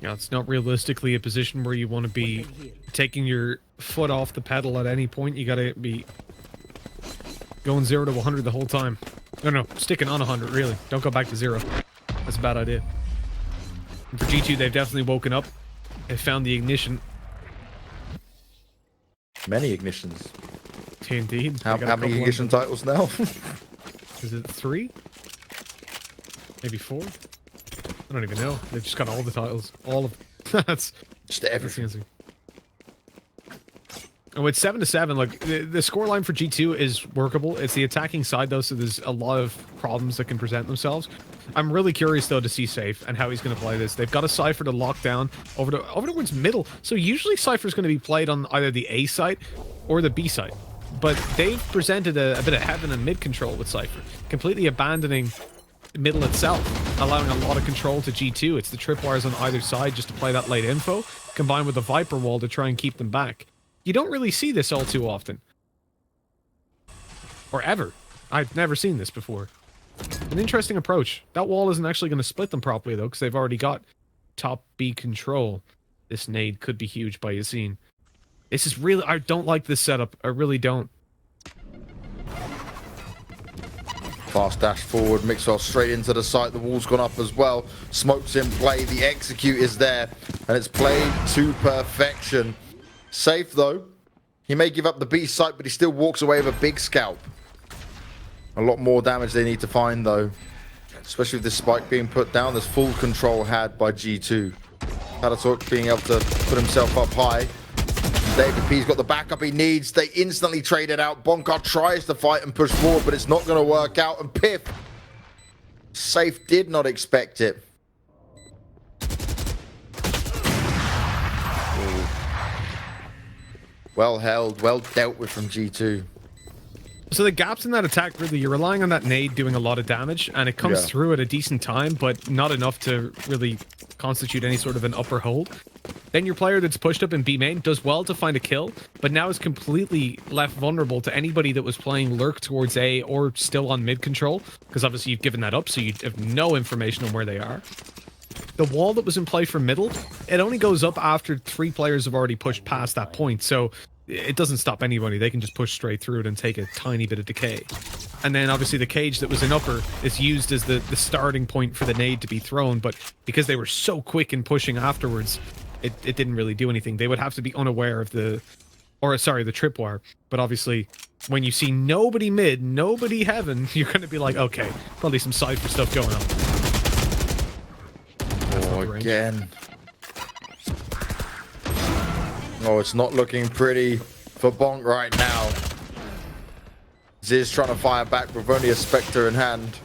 Yeah, it's not realistically a position where you want to be taking your foot off the pedal at any point. You got to be going 0 to 100 the whole time. No, sticking on 100, really. Don't go back to 0. That's a bad idea. And for G2, they've definitely woken up. They found the ignition. Many ignitions. Indeed. How many ignition titles now? Is it 3? Maybe 4? I don't even know. They've just got all the titles. All of that's just everything. And with 7-7, like the scoreline for G2 is workable. It's the attacking side though, so there's a lot of problems that can present themselves. I'm really curious though to see Safe and how he's going to play this. They've got a Cypher to lock down over towards middle. So usually Cypher's going to be played on either the A site or the B site. But they've presented a bit of heaven and mid control with Cypher, completely abandoning middle itself, allowing a lot of control to G2. It's the tripwires on either side just to play that late info, combined with the Viper wall to try and keep them back. You don't really see this all too often. Or ever. I've never seen this before. An interesting approach. That wall isn't actually going to split them properly, though, because they've already got top B control. This nade could be huge by Yassine. This is really... I don't like this setup. I really don't. Fast dash forward, Mixwell straight into the site. The wall's gone up as well. Smoke's in play. The execute is there. And it's played to perfection. Safe, though. He may give up the B site, but he still walks away with a big scalp. A lot more damage they need to find, though. Especially with this spike being put down. There's full control had by G2. Hadatok being able to put himself up high. David P's got the backup he needs. They instantly trade it out. Bonk tries to fight and push forward, but it's not going to work out. And Piff, Safe did not expect it. Ooh. Well held, well dealt with from G2. So the gaps in that attack, really, you're relying on that nade doing a lot of damage, and it comes through at a decent time, but not enough to really constitute any sort of an upper hold. Then your player that's pushed up in B main does well to find a kill, but now is completely left vulnerable to anybody that was playing lurk towards A or still on mid control, because obviously you've given that up, so you have no information on where they are. The wall that was in play for middle, it only goes up after 3 players have already pushed past that point, so it doesn't stop anybody. They can just push straight through it and take a tiny bit of decay. And then obviously the cage that was in upper is used as the starting point for the nade to be thrown, but because they were so quick in pushing afterwards, it didn't really do anything. They would have to be unaware of the tripwire. But obviously, when you see nobody mid, nobody heaven, you're going to be like, okay, probably some Cypher stuff going on. Oh, again. Oh, it's not looking pretty for Bonk right now. Ziz trying to fire back with only a Spectre in hand.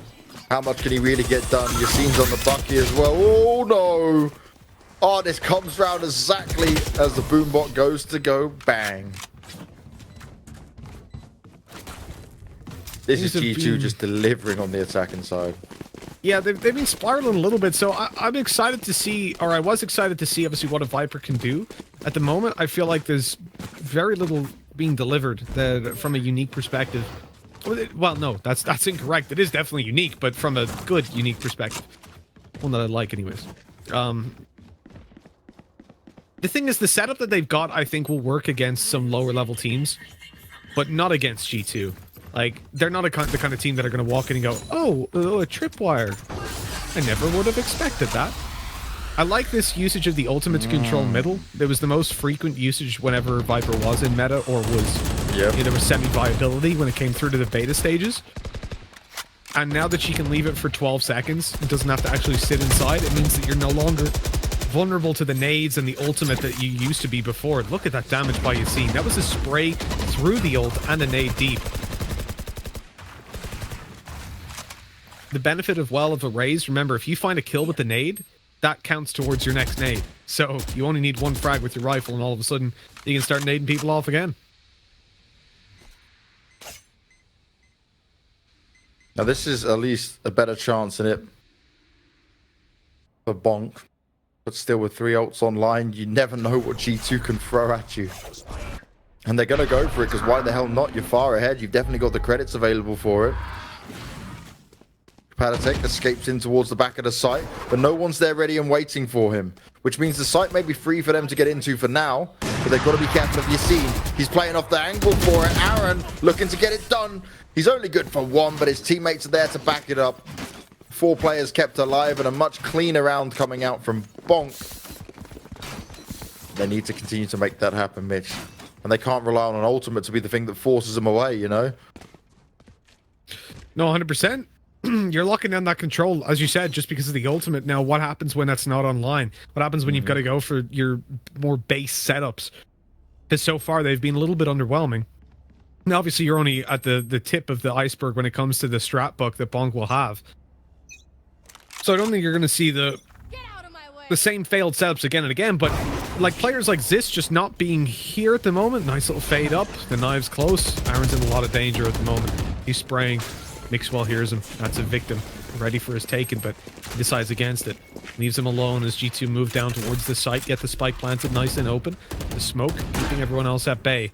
How much can he really get done? Yassine's on the bucky as well. Oh, no. Oh, this comes round exactly as the boombot goes to go. Bang. This is G2 just delivering on the attacking side. Yeah, they've been spiraling a little bit, so I'm excited to see, or I was excited to see, obviously, what a Viper can do. At the moment, I feel like there's very little being delivered from a unique perspective. Well, no, that's incorrect. It is definitely unique, but from a good, unique perspective. One that I like, anyways. The thing is, the setup that they've got, I think, will work against some lower-level teams, but not against G2. Like, they're not the kind of team that are going to walk in and go, oh, a tripwire. I never would have expected that. I like this usage of the ultimate to control middle. There was the most frequent usage whenever Viper was in meta, or was, you know, there was semi-viability when it came through to the beta stages. And now that she can leave it for 12 seconds, it doesn't have to actually sit inside, it means that you're no longer vulnerable to the nades and the ultimate that you used to be before. Look at that damage by Yassine. That was a spray through the ult and a nade deep. The benefit of a raise, remember, if you find a kill with the nade, that counts towards your next nade. So you only need one frag with your rifle, and all of a sudden you can start nading people off again. Now this is at least a better chance in it for Bonk. But still, with 3 ults online, you never know what G2 can throw at you. And they're going to go for it, because why the hell not? You're far ahead. You've definitely got the credits available for it. Patatek escapes in towards the back of the site, but no one's there ready and waiting for him, which means the site may be free for them to get into for now, but they've got to be careful of Yassine. He's playing off the angle for it. Aaron looking to get it done. He's only good for 1, but his teammates are there to back it up. 4 players kept alive, and a much cleaner round coming out from Bonk. They need to continue to make that happen, Mitch. And they can't rely on an ultimate to be the thing that forces them away, you know? No, 100%. You're locking down that control, as you said, just because of the ultimate. Now, what happens when that's not online? What happens when you've got to go for your more base setups? Because so far, they've been a little bit underwhelming. Now, obviously, you're only at the tip of the iceberg when it comes to the strat book that Bonk will have. So I don't think you're going to see the same failed setups again and again, but like players like Zis just not being here at the moment. Nice little fade up. The knive's close. Aaron's in a lot of danger at the moment. He's spraying. Mixwell hears him. That's a victim. Ready for his taken, but he decides against it. Leaves him alone as G2 move down towards the site. Get the spike planted nice and open. The smoke keeping everyone else at bay.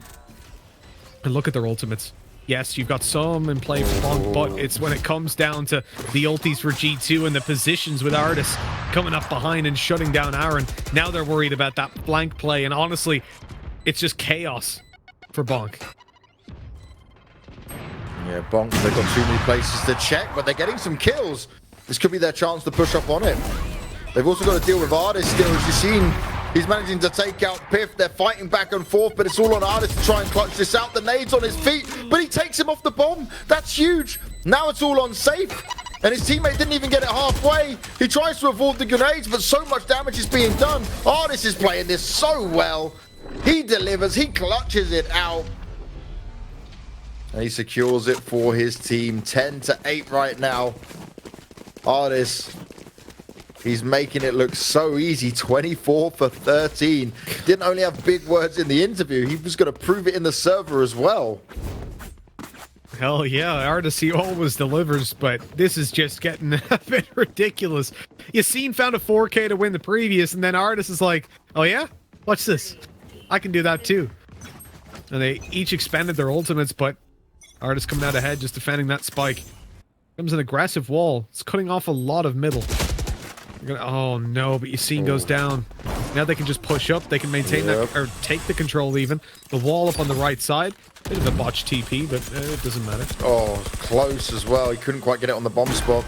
And look at their ultimates. Yes, you've got some in play for Bonk, but it's when it comes down to the ultis for G2 and the positions with Artis coming up behind and shutting down Aaron. Now they're worried about that flank play, and honestly, it's just chaos for Bonk. Yeah, Bonk, they've got too many places to check, but they're getting some kills. This could be their chance to push up on it. They've also got to deal with Artis still, as you've seen. He's managing to take out Piff. They're fighting back and forth, but it's all on Artis to try and clutch this out. The nade's on his feet, but he takes him off the bomb. That's huge. Now it's all on safe. And his teammate didn't even get it halfway. He tries to avoid the grenades, but so much damage is being done. Artis is playing this so well. He delivers. He clutches it out. And he secures it for his team. 10-8 right now. Artis, he's making it look so easy. 24 for 13. Didn't only have big words in the interview. He was going to prove it in the server as well. Hell yeah, Artis, he always delivers, but this is just getting a bit ridiculous. Yassine found a 4K to win the previous, and then Artis is like, oh yeah? Watch this. I can do that too. And they each expended their ultimates, but Artis coming out ahead, just defending that spike. Comes an aggressive wall. It's cutting off a lot of middle. Oh no, but Yassine goes down. Now they can just push up. They can maintain that, or take the control even. The wall up on the right side. Bit of a botch TP, but it doesn't matter. Oh, close as well. He couldn't quite get it on the bomb spot.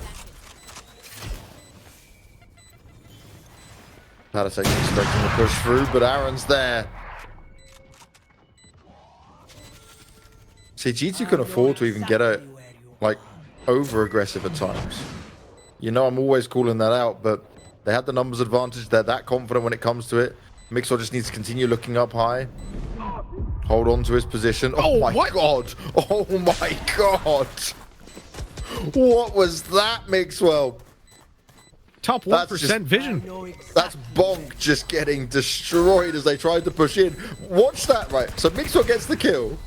Patatek expecting to push through, but Aaron's there. See, G2 can afford to even get a, like, over-aggressive at times. You know, I'm always calling that out, but they have the numbers advantage. They're that confident when it comes to it. Mixwell just needs to continue looking up high. Hold on to his position. Oh my god! Oh my god! What was that, Mixwell? Top 1% vision. That's Bonk just getting destroyed as they tried to push in. Watch that, right? So Mixwell gets the kill,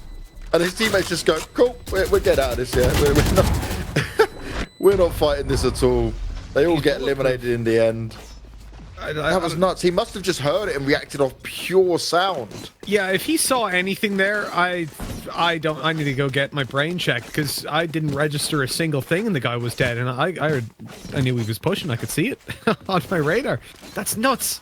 and his teammates just go, cool, we're getting out of this, yeah. We're not fighting this at all. They all get eliminated in the end. That was nuts. He must have just heard it and reacted off pure sound. Yeah, if he saw anything there, I need to go get my brain checked, because I didn't register a single thing and the guy was dead, and I knew he was pushing. I could see it on my radar. That's nuts.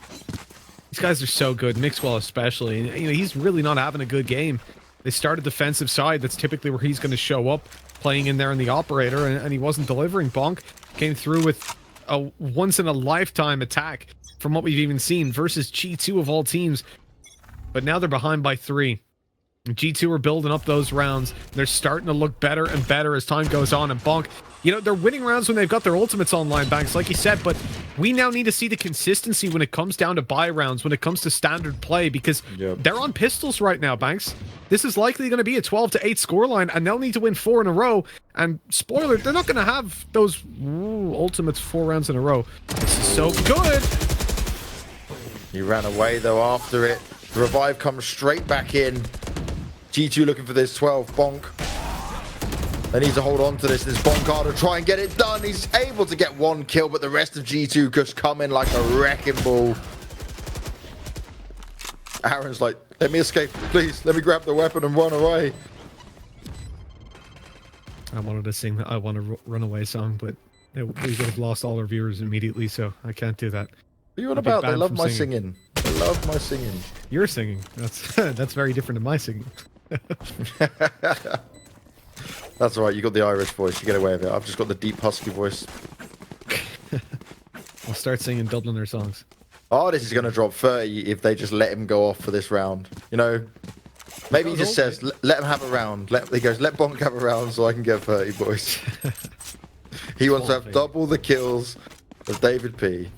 These guys are so good, Mixwell especially. You know, he's really not having a good game. They started defensive side. That's typically where he's going to show up, playing in there in the operator, and he wasn't delivering. Bonk came through with a once-in-a-lifetime attack from what we've even seen versus G2 of all teams. But now they're behind by 3. G2 are building up those rounds. They're starting to look better and better as time goes on. And Bonk, you know, they're winning rounds when they've got their ultimates online, Banks, like you said. But we now need to see the consistency when it comes down to buy rounds, when it comes to standard play, because they're on pistols right now, Banks. This is likely going to be a 12-8 scoreline, and they'll need to win 4 in a row. And spoiler, they're not going to have those ultimates 4 rounds in a row. This is so good. He ran away, though, after it. The revive comes straight back in. G2 looking for this 12. Bonk. They need to hold on to this. This Bonk to try and get it done. He's able to get 1 kill, but the rest of G2 just come in like a wrecking ball. Aaron's like, let me escape, please. Let me grab the weapon and run away. I wanted to sing the I Want to Run Away song, but we would have lost all our viewers immediately, so I can't do that. What are you on about? They love my singing. They love my singing. You're singing. That's very different than my singing. That's all right. You got the Irish voice. You get away with it. I've just got the deep husky voice. I'll start singing Dubliner songs. Oh, this is going to drop 30 if they just let him go off for this round. You know, maybe he just says, let him have a round. He goes, let Bonk have a round so I can get 30, boys. He wants to have double the kills of David P.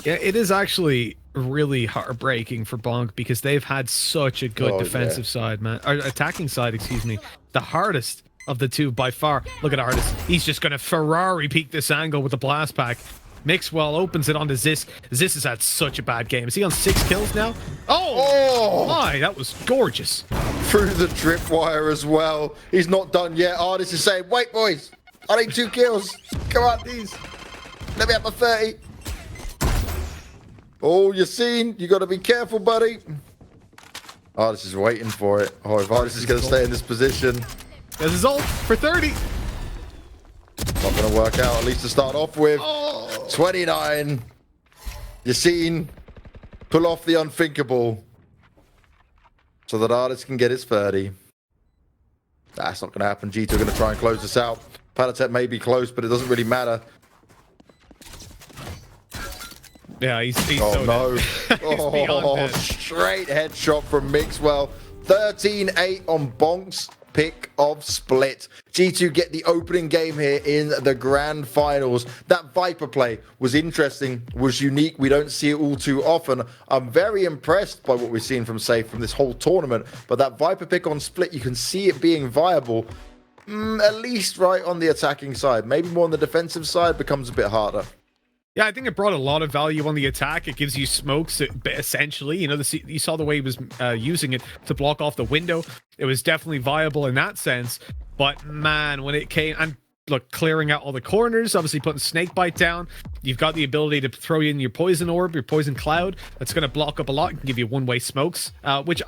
Yeah, it is actually really heartbreaking for Bonk, because they've had such a good defensive side, man. Or attacking side, excuse me. The hardest of the two by far. Look at Artist. He's just going to Ferrari peek this angle with the blast pack. Mixwell opens it onto Ziz. Ziz has had such a bad game. Is he on 6 kills now? Oh my, that was gorgeous. Through the tripwire as well. He's not done yet. Artist is saying, wait, boys. I need 2 kills. Come on, these. Let me have my 30. Oh, Yassine, you got to be careful, buddy. Artist is waiting for it. Oh, if Artist is going to stay in this position. There's his ult for 30. Not going to work out, at least to start off with. 29. Yassine, pull off the unthinkable so that Artist can get his 30. That's not going to happen. G2 are going to try and close this out. Palatet may be close, but it doesn't really matter. Yeah, he's oh, so no. Oh, straight headshot from Mixwell. 13-8 on Bonk's pick of split. G2 get the opening game here in the grand finals. That Viper play was interesting, was unique. We don't see it all too often. I'm very impressed by what we've seen from Safe from this whole tournament, but that Viper pick on split, you can see it being viable, at least right on the attacking side. Maybe more on the defensive side becomes a bit harder. Yeah, I think it brought a lot of value on the attack. It gives you smokes, essentially. You know, you saw the way he was using it to block off the window. It was definitely viable in that sense. But, man, when it came... And look, clearing out all the corners, obviously putting Snakebite down. You've got the ability to throw in your Poison Orb, your Poison Cloud. That's going to block up a lot and give you one-way smokes, which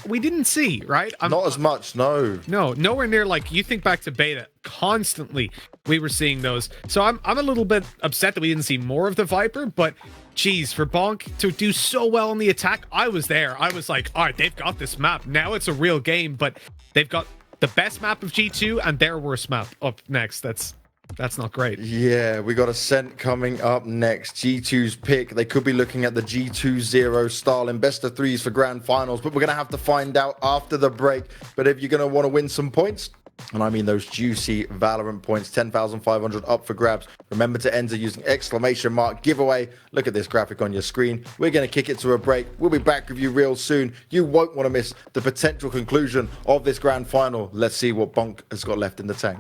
we didn't see, right? Not as much, no. No, nowhere near. Like, you think back to beta, constantly we were seeing those. So I'm a little bit upset that we didn't see more of the Viper, but geez, for Bonk to do so well on the attack, I was there. I was like, all right, they've got this map. Now it's a real game, but they've got the best map of G2 and their worst map up next. That's not great. Yeah, we got Ascent coming up next. G2's pick. They could be looking at the G2-0 style in best of 3s for grand finals, but we're going to have to find out after the break. But if you're going to want to win some points, and I mean those juicy Valorant points, 10,500 up for grabs. Remember to enter using ! giveaway. Look at this graphic on your screen. We're going to kick it to a break. We'll be back with you real soon. You won't want to miss the potential conclusion of this grand final. Let's see what Bonk has got left in the tank.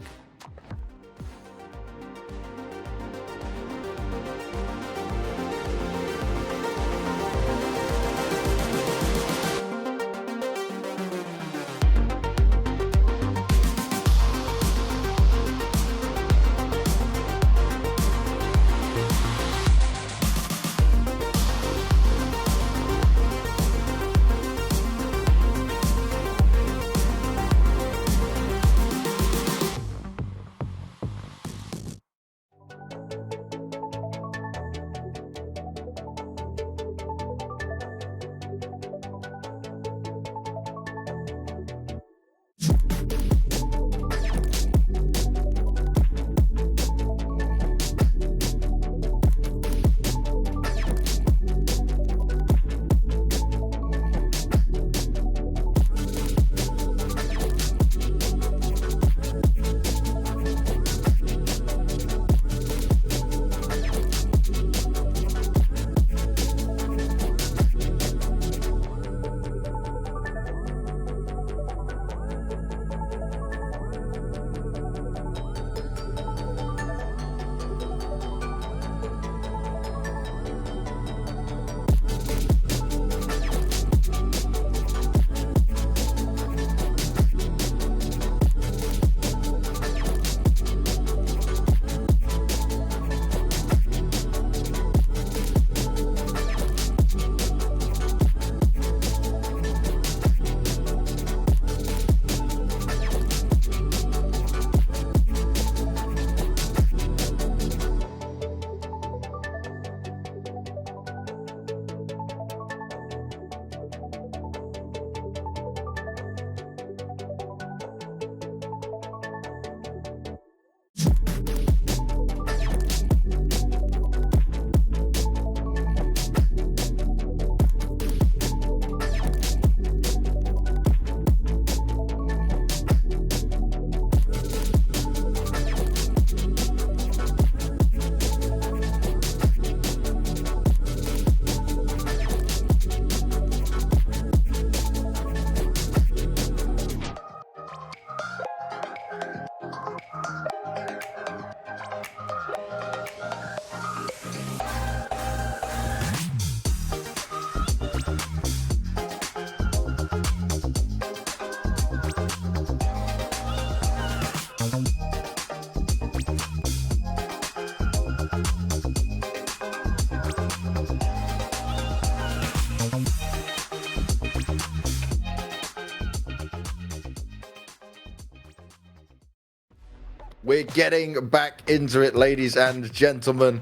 We're getting back into it, ladies and gentlemen.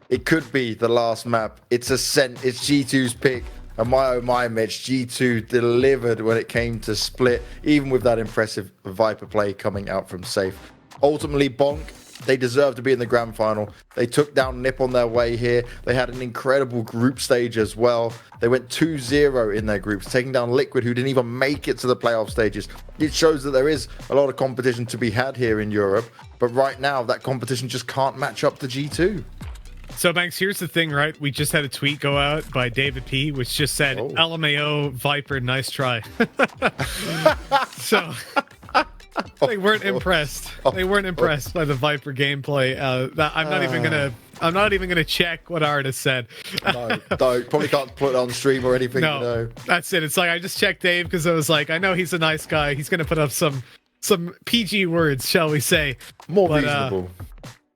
It could be the last map. It's Ascent. It's G2's pick. And my oh my, Mitch, G2 delivered when it came to split, even with that impressive Viper play coming out from safe. Ultimately, Bonk, they deserve to be in the grand final. They took down Nip on their way here. They had an incredible group stage as well. They went 2-0 in their groups, taking down Liquid, who didn't even make it to the playoff stages. It shows that there is a lot of competition to be had here in Europe. But right now, that competition just can't match up to G2. So, Banks, here's the thing, right? We just had a tweet go out by David P, which just said, LMAO, Viper, nice try. So, they weren't impressed. They weren't impressed by the Viper gameplay. I'm not even gonna check what artist said. No, probably can't put it on stream or anything. No, you know. That's it. It's like I just checked Dave because I was like, I know he's a nice guy. He's gonna put up some PG words, shall we say? More reasonable.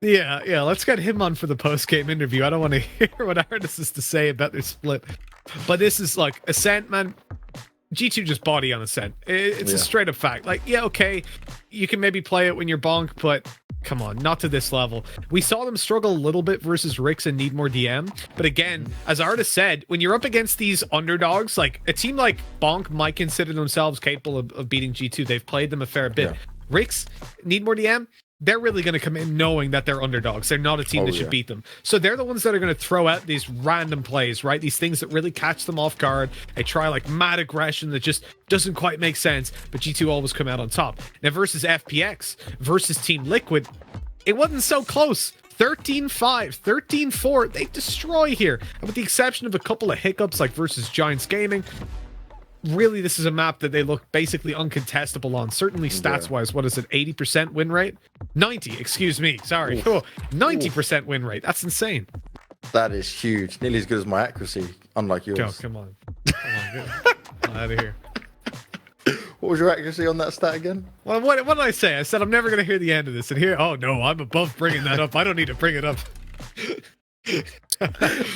Yeah, let's get him on for the post-game interview. I don't want to hear what artist is to say about their split. But this is like Ascent, man. G2 just body on Ascent. It's a straight up fact. Like, yeah, okay, you can maybe play it when you're Bonk, but come on, not to this level. We saw them struggle a little bit versus Rix and Need More DM. But again, as Artis said, when you're up against these underdogs, like a team like Bonk might consider themselves capable of beating G2. They've played them a fair bit. Yeah. Rix, Need More DM, they're really going to come in knowing that they're underdogs. They're not a team that should beat them. So they're the ones that are going to throw out these random plays, right? These things that really catch them off guard. They try like mad aggression that just doesn't quite make sense, but G2 always come out on top. Now versus FPX, versus Team Liquid, it wasn't so close. 13-5, 13-4, they destroy here. And with the exception of a couple of hiccups like versus Giants Gaming, really, this is a map that they look basically uncontestable on. Certainly stats-wise, what is it, 80% win rate? 90, excuse me, sorry. 90% win rate, that's insane. That is huge. Nearly as good as my accuracy, unlike yours. Oh, come on. Get out of here. What was your accuracy on that stat again? Well, what did I say? I said I'm never going to hear the end of this. And here, oh no, I'm above bringing that up. I don't need to bring it up.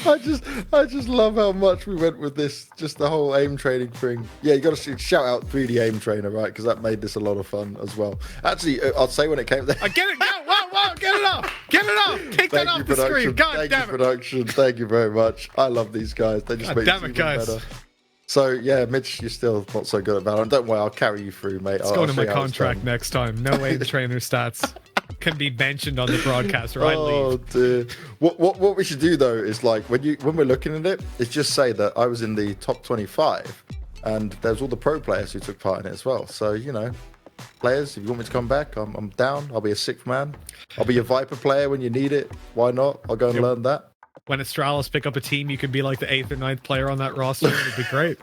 I just love how much we went with this, just the whole aim training thing. Yeah, you got to shout out 3D aim trainer, right? Because that made this a lot of fun as well. Actually, I'll say when it came to get it, wow, get it off, kick that off the screen. God damn it, production. Thank you very much. I love these guys. They just make it even better. So yeah, Mitch, you're still not so good at Valorant. Don't worry, I'll carry you through, mate. It's going to my contract next time. No aim trainer stats can be mentioned on the broadcast, or I leave. Oh dear. What we should do though is like when we're looking at it, is just say that I was in the top 25, and there's all the pro players who took part in it as well. So you know, players, if you want me to come back, I'm down. I'll be a sixth man. I'll be a Viper player when you need it. Why not? I'll go and learn that. When Astralis pick up a team, you could be like the 8th or 9th player on that roster. It'd be great.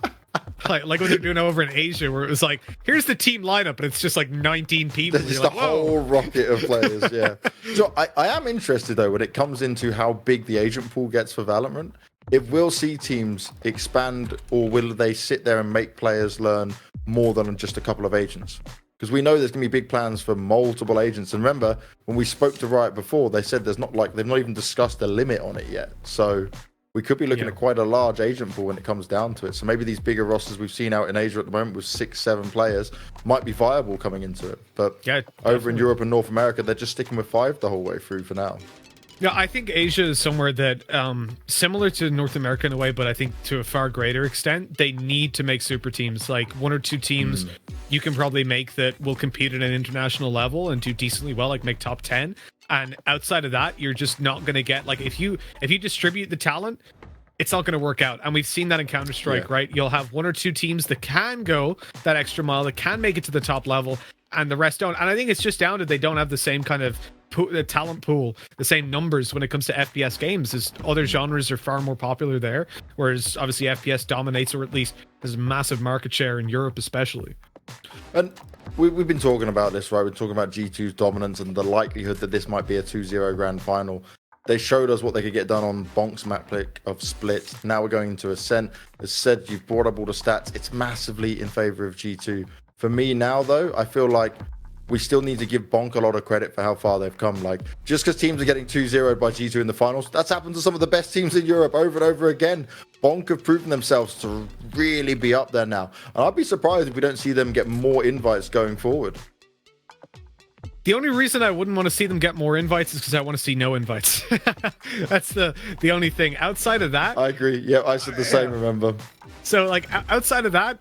like what they're doing over in Asia, where it was like, here's the team lineup, and it's just like 19 people. There's just a whole rocket of players, yeah. So I am interested, though, when it comes into how big the agent pool gets for Valorant. If we'll see teams expand, or will they sit there and make players learn more than just a couple of agents? Because we know there's going to be big plans for multiple agents. And remember, when we spoke to Riot before, they said they've not even discussed a limit on it yet. So we could be looking at quite a large agent pool when it comes down to it. So maybe these bigger rosters we've seen out in Asia at the moment with 6-7 players might be viable coming into it. But over in Europe and North America, they're just sticking with 5 the whole way through for now. Yeah, I think Asia is somewhere that, similar to North America in a way, but I think to a far greater extent, they need to make super teams. Like 1 or 2 teams you can probably make that will compete at an international level and do decently well, like make top 10. And outside of that, you're just not going to get, like, if you distribute the talent, it's not going to work out. And we've seen that in Counter-Strike, right? You'll have 1 or 2 teams that can go that extra mile, that can make it to the top level, and the rest don't. And I think it's just down to they don't have the same kind of the talent pool, the same numbers when it comes to FPS games, as other genres are far more popular there, whereas obviously FPS dominates, or at least has massive market share in Europe especially. And we've been talking about this, right? We're talking about G2's dominance and the likelihood that this might be a 2-0 grand final. They showed us what they could get done on Bonk's map pick of Split. Now we're going into Ascent. As said, you've brought up all the stats. It's massively in favor of G2. For me now, though, I feel like we still need to give Bonk a lot of credit for how far they've come. Like, just because teams are getting 2-0'd by G2 in the finals, that's happened to some of the best teams in Europe over and over again. Bonk have proven themselves to really be up there now. And I'd be surprised if we don't see them get more invites going forward. The only reason I wouldn't want to see them get more invites is because I want to see no invites. That's the only thing. Outside of that... I agree. Yeah, I said the same, remember. So, like, outside of that,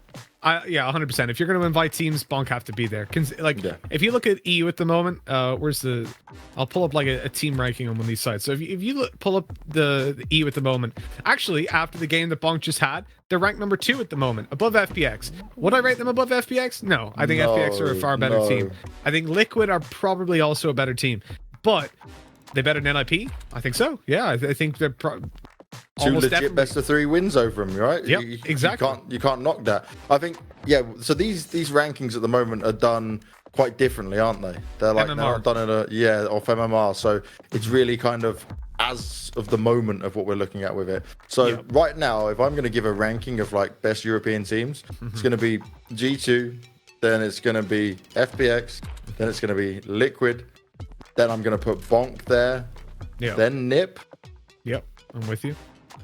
yeah, 100%. If you're going to invite teams, Bonk have to be there. Like, if you look at EU at the moment, where's the... I'll pull up, like, a team ranking on one of these sites. So if you pull up the EU at the moment, actually, after the game that Bonk just had, they're ranked number 2 at the moment, above FPX. Would I rate them above FPX? No. I think FPX are a far better team. I think Liquid are probably also a better team. But they better than NIP? I think so. Yeah, I think they're... Two legit best of 3 wins over him, right? Yep, exactly. You can't knock that. I think, yeah. So these rankings at the moment are done quite differently, aren't they? They're like they're not done in off MMR. So it's really kind of as of the moment of what we're looking at with it. So right now, if I'm going to give a ranking of like best European teams, it's going to be G2, then it's going to be FPX, then it's going to be Liquid, then I'm going to put Bonk there, then Nip. Yep, I'm with you.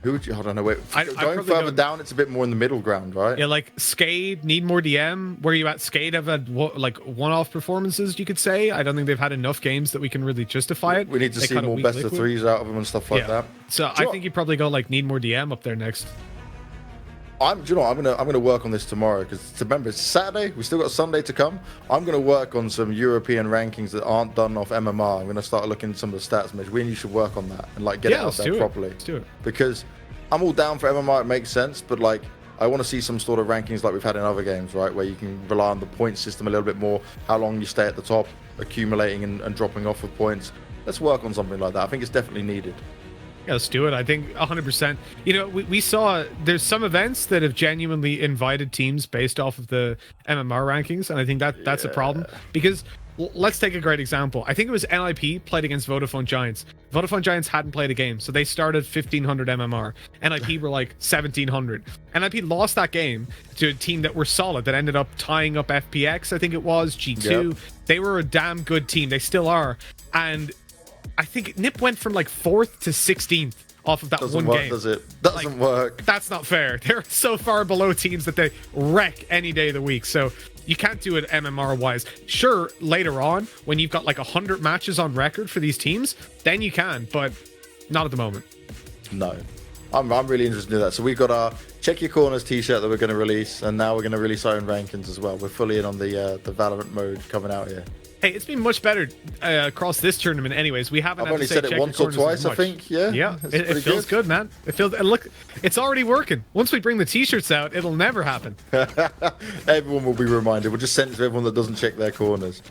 Who would you? I don't know. Wait, going further down, it's a bit more in the middle ground, right? Yeah, like Skade, Need More DM. Where you at? Skade have had like one-off performances, you could say. I don't think they've had enough games that we can really justify it. We need to see more best of 3s out of them and stuff like that. So I think you probably go like Need More DM up there next. Do you know what? I'm gonna work on this tomorrow because remember it's Saturday. We still got Sunday to come. I'm gonna work on some European rankings that aren't done off MMR. I'm gonna start looking at some of the stats, Mitch. We and you should work on that and like get it out there properly. Let's do it. Because I'm all down for MMR. It makes sense, but like I want to see some sort of rankings like we've had in other games, right? Where you can rely on the point system a little bit more. How long you stay at the top, accumulating and dropping off of points. Let's work on something like that. I think it's definitely needed. Yeah, let's do it. I think 100%. You know, we saw there's some events that have genuinely invited teams based off of the MMR rankings, and I think that's a problem because let's take a great example. I think it was NIP played against Vodafone Giants. Vodafone Giants hadn't played a game, so they started 1500 MMR. NIP were like 1700. NIP lost that game to a team that were solid that ended up tying up FPX. I think it was G2. Yep. They were a damn good team. They still are, and I think Nip went from like 4th to 16th off of that one game. Does it? Doesn't work. That's not fair. They're so far below teams that they wreck any day of the week. So you can't do it MMR wise. Sure, later on when you've got like 100 matches on record for these teams, then you can, but not at the moment. No. I'm really interested in that. So we've got our Check Your Corners t-shirt that we're going to release, and now we're going to release our own rankings as well. We're fully in on the Valorant mode coming out here. Hey, it's been much better across this tournament anyways. We haven't I've only said it once or twice, I think. Yeah, it feels good, man. It feels, and look, it's already working. Once we bring the t-shirts out, it'll never happen. Everyone will be reminded. We'll just send it to everyone that doesn't check their corners.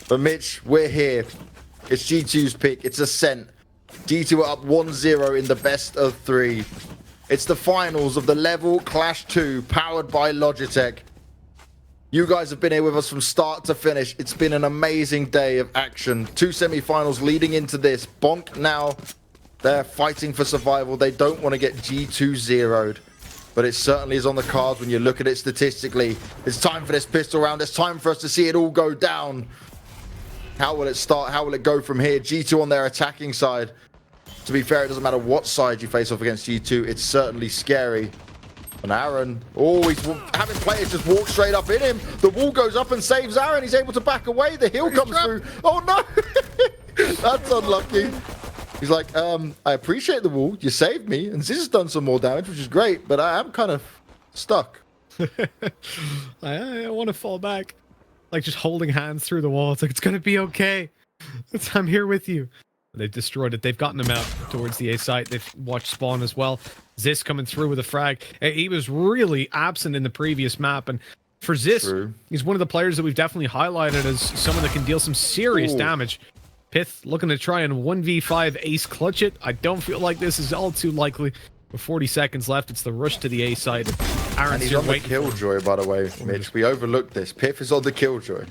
But Mitch, we're here. It's G2's pick. It's Ascent. G2 are up 1-0 in the best of 3. It's the finals of the Level Clash 2 powered by Logitech. You guys have been here with us from start to finish. It's been an amazing day of action. 2 semi-finals leading into this. Bonk now, they're fighting for survival. They don't want to get G2 zeroed. But it certainly is on the cards when you look at it statistically. It's time for this pistol round. It's time for us to see it all go down. How will it start? How will it go from here? G2 on their attacking side. To be fair, it doesn't matter what side you face off against G2. It's certainly scary. And Aaron, always having players just walk straight up in him. The wall goes up and saves Aaron. He's able to back away. The heal comes through. Oh no! That's unlucky. He's like, I appreciate the wall. You saved me. And Ziz has done some more damage, which is great. But I am kind of stuck. I want to fall back. Like just holding hands through the wall. It's like, it's going to be okay. I'm here with you. They've destroyed it. They've gotten him out towards the A site. They've watched spawn as well. Ziz coming through with a frag. He was really absent in the previous map. And for Ziz, he's one of the players that we've definitely highlighted as someone that can deal some serious damage. Pith looking to try and 1v5 ace clutch it. I don't feel like this is all too likely. With 40 seconds left, it's the rush to the A site. Aaron's he's here on the waiting for him. Killjoy, by the way, Mitch. We overlooked this. Piff is on the Killjoy.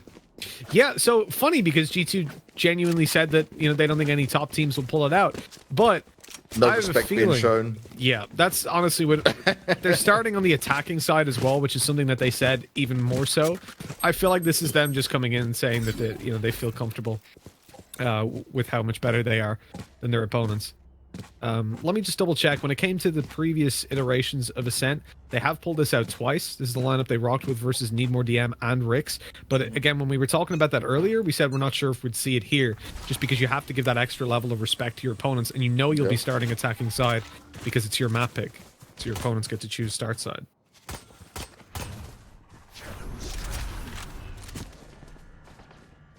Yeah, so funny because G2 genuinely said that, you know, they don't think any top teams will pull it out. But No I have a respect being feeling, shown. yeah, that's honestly what they're starting on the attacking side as well, which is something that they said even more so. I feel like this is them just coming in and saying that they, you know, they feel comfortable with how much better they are than their opponents. Let me just double check. When it came to the previous iterations of Ascent, they have pulled this out twice. This is the lineup they rocked with versus Need More DM and Rix. But again, when we were talking about that earlier, we said we're not sure if we'd see it here, just because you have to give that extra level of respect to your opponents, and you know you'll be starting attacking side because it's your map pick. So your opponents get to choose start side.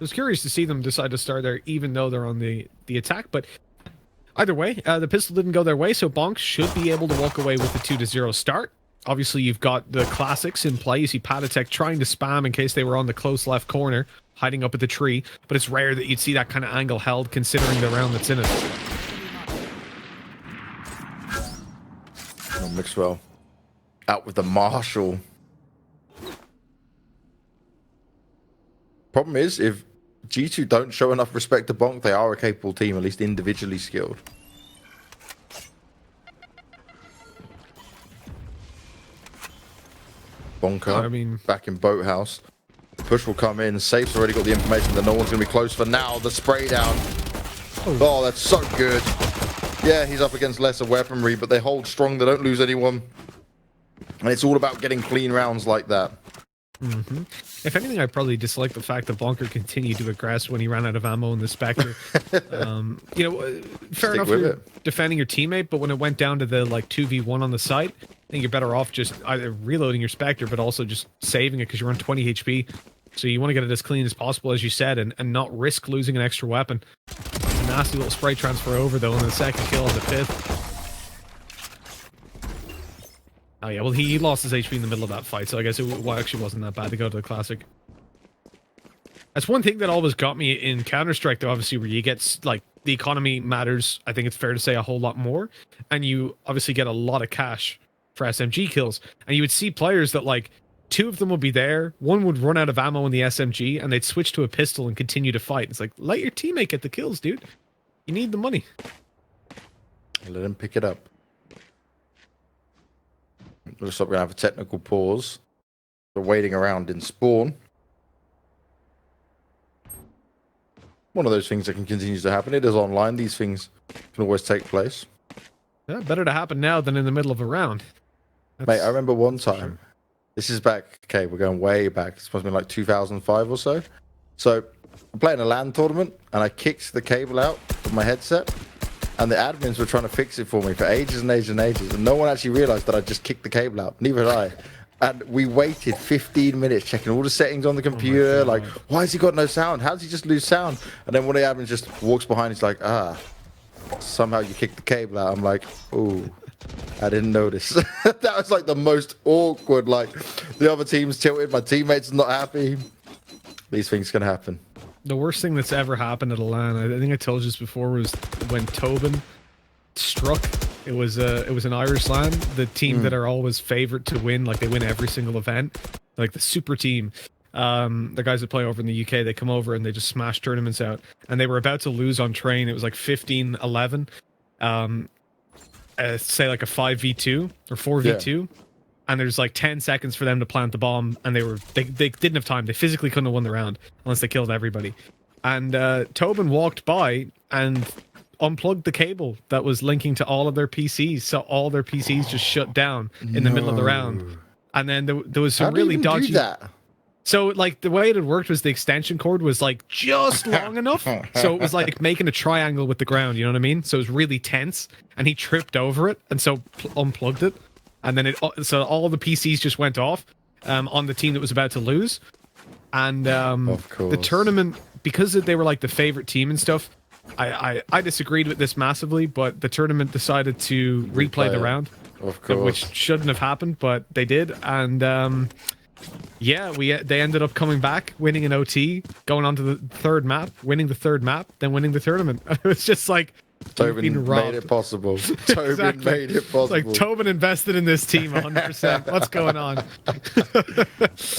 I was curious to see them decide to start there, even though they're on the attack, but either way, the pistol didn't go their way, so Bonk should be able to walk away with the 2-0 start. Obviously, you've got the classics in play. You see Patatek trying to spam in case they were on the close left corner, hiding up at the tree, but it's rare that you'd see that kind of angle held considering the round that's in it. Oh, Mixwell. Out with the Marshall. Problem is, if G2 don't show enough respect to Bonk, they are a capable team, at least individually skilled. Bonker, I mean, back in Boathouse. Push will come in. Safe's already got the information that no one's going to be close for now. The spray down. Oh, that's so good. Yeah, he's up against lesser weaponry, but they hold strong. They don't lose anyone. And it's all about getting clean rounds like that. Mm-hmm. If anything, I probably dislike the fact that Bonker continued to aggress when he ran out of ammo in the Spectre. You know, fair enough, you're defending your teammate, but when it went down to the like 2v1 on the site, I think you're better off just either reloading your Spectre, but also just saving it because you're on 20 HP. So you want to get it as clean as possible, as you said, and not risk losing an extra weapon. It's a nasty little spray transfer over, though, and the second kill on the fifth. Oh yeah, well he lost his HP in the middle of that fight, so I guess it actually wasn't that bad to go to the Classic. That's one thing that always got me in Counter-Strike, though, obviously, where you get, like, the economy matters, I think it's fair to say, a whole lot more, and you obviously get a lot of cash for SMG kills, and you would see players that, like, two of them would be there, one would run out of ammo in the SMG, and they'd switch to a pistol and continue to fight. It's like, let your teammate get the kills, dude. You need the money. Let him pick it up. Looks like we're going to have a technical pause. We're waiting around in spawn. One of those things that can continue to happen. It is online. These things can always take place. Yeah, better to happen now than in the middle of a round. Mate, I remember one time. This is back. Okay, we're going way back. This must have been like 2005 or so. So I'm playing a LAN tournament, and I kicked the cable out of my headset. And the admins were trying to fix it for me for ages and ages and ages. And no one actually realized that I just kicked the cable out. Neither had I. And we waited 15 minutes checking all the settings on the computer. Like, why has he got no sound? How does he just lose sound? And then one of the admins just walks behind. He's like, somehow you kicked the cable out. I'm like, ooh, I didn't notice. That was like the most awkward. Like, the other team's tilted. My teammates are not happy. These things can happen. The worst thing that's ever happened at a LAN, I think I told you this before, was when Tobin struck. It was an Irish LAN, the team that are always favorite to win, like they win every single event, like the super team. The guys that play over in the UK, they come over and they just smash tournaments out, and they were about to lose on train. It was like 15-11, say like a 5v2 or 4v2. Yeah. And there's like 10 seconds for them to plant the bomb, and they didn't have time. They physically couldn't have won the round unless they killed everybody. And Tobin walked by and unplugged the cable that was linking to all of their PCs, so all their PCs just shut down in the middle of the round. And then there was some really dodgy. Do that? So like the way it had worked was the extension cord was like just long enough, so it was like making a triangle with the ground. You know what I mean? So it was really tense, and he tripped over it, and so unplugged it. And then so all the PCs just went off on the team that was about to lose. And the tournament, because they were like the favorite team and stuff, I disagreed with this massively, but the tournament decided to replay the round, which shouldn't have happened, but they did. And yeah, they ended up coming back, winning an OT, going on to the third map, winning the third map, then winning the tournament. It was just like, Tobin made it possible. Tobin Exactly. made it possible. It's like Tobin invested in this team 100%. What's going on?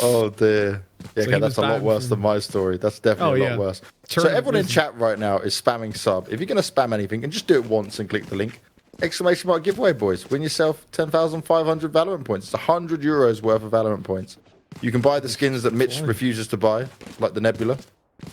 Oh dear. Yeah, So okay, that's a lot worse than my story. That's definitely a lot worse. So everyone in chat right now is spamming sub. If you're going to spam anything, and just do it once and click the link. Exclamation mark giveaway, boys. Win yourself 10,500 Valorant points. It's 100 euros worth of Valorant points. You can buy the skins that Mitch refuses to buy, like the Nebula.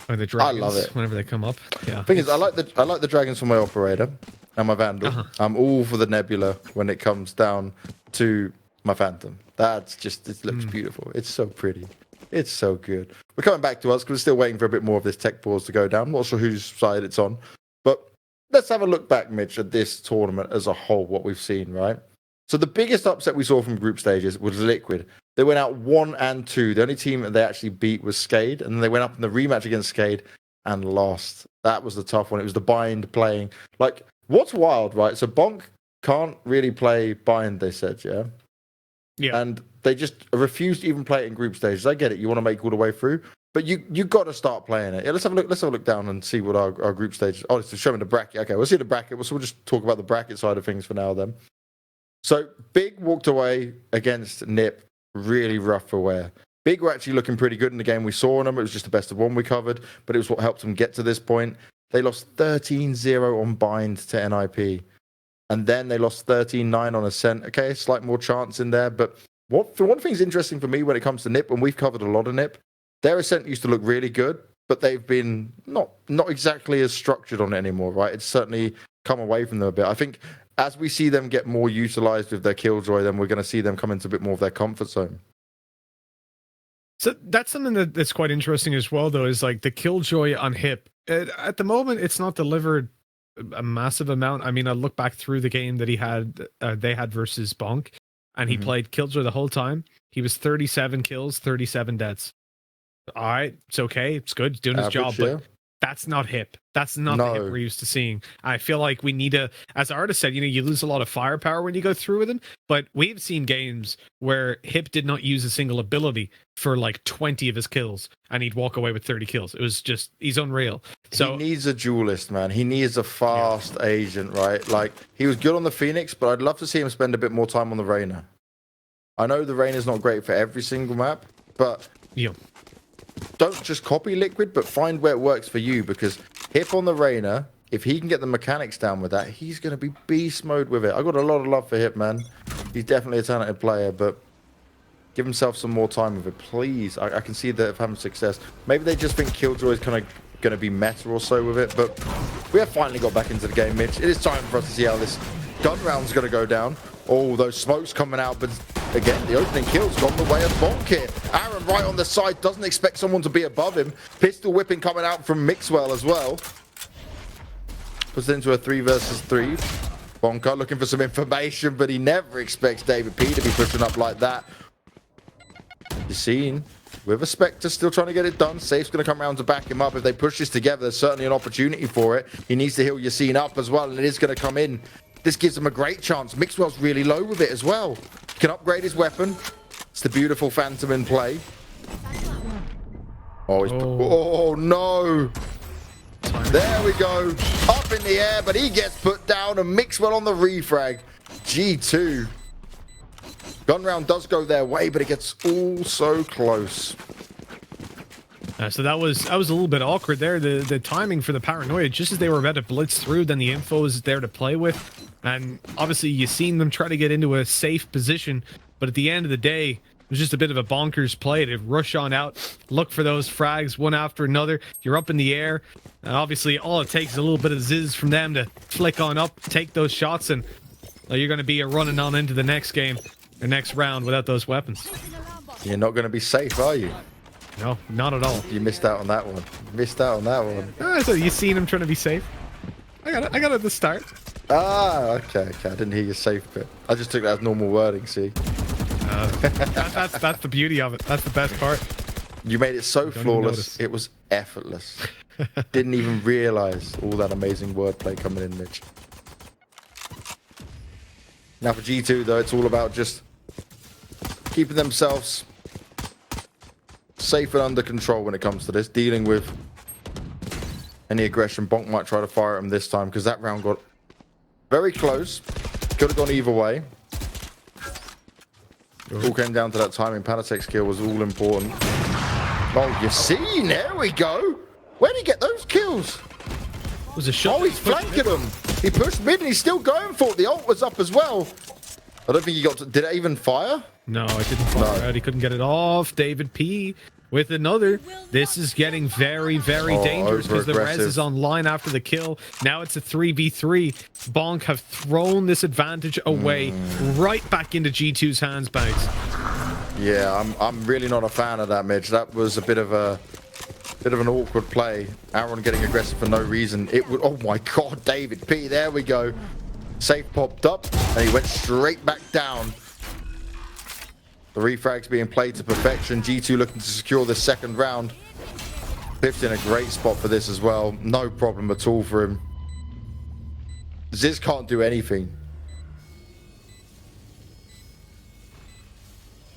Or the dragons, I love it. whenever they come up. Yeah. Thing is, I like the dragons for my operator and my Vandal. I'm all for the Nebula when it comes down to my Phantom. That's just, it looks beautiful. It's so pretty. It's so good. We're coming back to us because we're still waiting for a bit more of this tech pause to go down. I'm not sure whose side it's on. But let's have a look back, Mitch, at this tournament as a whole, what we've seen, right? So the biggest upset we saw from group stages was Liquid. They went out 1 and 2. The only team that they actually beat was Skade, and then they went up in the rematch against Skade and lost. That was the tough one. It was the bind playing. Like, what's wild, right? So Bonk can't really play bind, they said, yeah? Yeah. And they just refused to even play it in group stages. I get it. You want to make all the way through, but you got to start playing it. Yeah, let's have a look. Let's have a look down and see what our group stages. Oh, it's showing the bracket. Okay, we'll see the bracket. So we'll just talk about the bracket side of things for now. Then, so Big walked away against Nip. Really rough for Wear. Big were actually looking pretty good in the game we saw on them. It was just the best of one we covered, but it was what helped them get to this point. They lost 13-0 on bind to NIP. And then they lost 13-9 on Ascent. Okay, slight more chance in there. But one thing's interesting for me when it comes to Nip, and we've covered a lot of Nip, their Ascent used to look really good, but they've been not exactly as structured on it anymore, right? It's certainly come away from them a bit. I think as we see them get more utilized with their Killjoy, then we're going to see them come into a bit more of their comfort zone. So that's something that's quite interesting as well, though, is like the Killjoy on Hip. At the moment, it's not delivered a massive amount. I mean, I look back through the game that they had versus Bonk, and he played Killjoy the whole time. He was 37 kills, 37 deaths. All right, it's okay, it's good, he's doing his job, but that's not Hip. That's not the Hip we're used to seeing. I feel like we need to, as the artist said, you lose a lot of firepower when you go through with him, but we've seen games where Hip did not use a single ability for like 20 of his kills, and he'd walk away with 30 kills. It was just, he's unreal. So he needs a duelist, man. He needs a fast agent, right? Like, he was good on the Phoenix, but I'd love to see him spend a bit more time on the Reyna. I know the Reyna's not great for every single map, but don't just copy Liquid, but find where it works for you, because Hip on the Reyna, if he can get the mechanics down with that, he's going to be beast mode with it. I got a lot of love for Hip, man. He's definitely a talented player, but give himself some more time with it, please. I can see that having success. Maybe they just think Killjoy is kind of going to be meta or so with it, but we have finally got back into the game, Mitch. It is time for us to see how this gun round's going to go down. Oh, those smokes coming out, but again, the opening kill's gone the way of Bonk here. Aaron right on the side, doesn't expect someone to be above him. Pistol whipping coming out from Mixwell as well. Puts it into a 3 versus 3. Bonka looking for some information, but he never expects David P to be pushing up like that. You're seeing with a Spectre still trying to get it done. Safe's going to come around to back him up. If they push this together, there's certainly an opportunity for it. He needs to heal Yassine up as well, and it is going to come in. This gives him a great chance. Mixwell's really low with it as well. He can upgrade his weapon. It's the beautiful Phantom in play. Oh no. There we go. Up in the air, but he gets put down, and Mixwell on the refrag. G2. Gun round does go their way, but it gets all so close. So that was a little bit awkward there. The timing for the paranoia, just as they were about to blitz through, then the info is there to play with. And obviously you've seen them try to get into a safe position, but at the end of the day, it was just a bit of a bonkers play to rush on out, look for those frags one after another. You're up in the air. Obviously all it takes is a little bit of zizz from them to flick on up, take those shots, and you're going to be running on into the next game, or next round without those weapons. You're not going to be safe, are you? No, not at all. You missed out on that one. Missed out on that one. So you seen him trying to be safe? I got it at the start. Ah, okay. I didn't hear your safe bit. I just took that as normal wording, see? That's the beauty of it. That's the best part. You made it so flawless, it was effortless. Didn't even realize all that amazing wordplay coming in, Mitch. Now for G2, though, it's all about just keeping themselves safe and under control when it comes to this, dealing with any aggression. Bonk might try to fire at him this time because that round got very close. Could have gone either way. All came down to that timing. Panatek's kill was all important. Oh, you see? There we go. Where'd he get those kills? It was a shot. Oh, he's flanking him. He pushed mid and he's still going for it. The ult was up as well. I don't think he got to... Did it even fire? No, it didn't fire out. He couldn't get it off. David P with another. This is getting very, very dangerous because the res is online after the kill. Now it's a 3v3. Bonk have thrown this advantage away right back into G2's hands, Bags. Yeah, I'm really not a fan of that, Midge. That was a bit of an awkward play. Aaron getting aggressive for no reason. It would... Oh my God, David P. There we go. Safe popped up and he went straight back down. The refrags being played to perfection. G2 looking to secure the second round. Piff's in a great spot for this as well. No problem at all for him. Ziz can't do anything.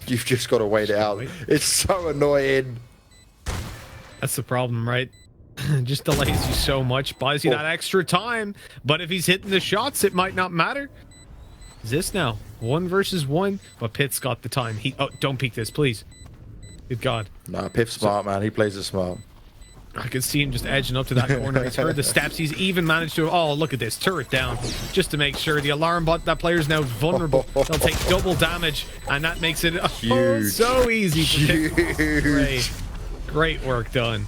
You've just got to wait it out. It's so annoying. That's the problem, right? Just delays you so much, buys you that extra time. But if he's hitting the shots, it might not matter. This now 1 versus 1, but Pitt's got the time. Don't peek this, please. Good God. Nah, Piff's smart, man. He plays it smart. I can see him just edging up to that corner. He's heard the steps. He's even managed to... Oh, look at this. Turret down. Just to make sure. The alarm bot, that player's now vulnerable. They'll take double damage, and that makes it so easy. Huge. Great work done.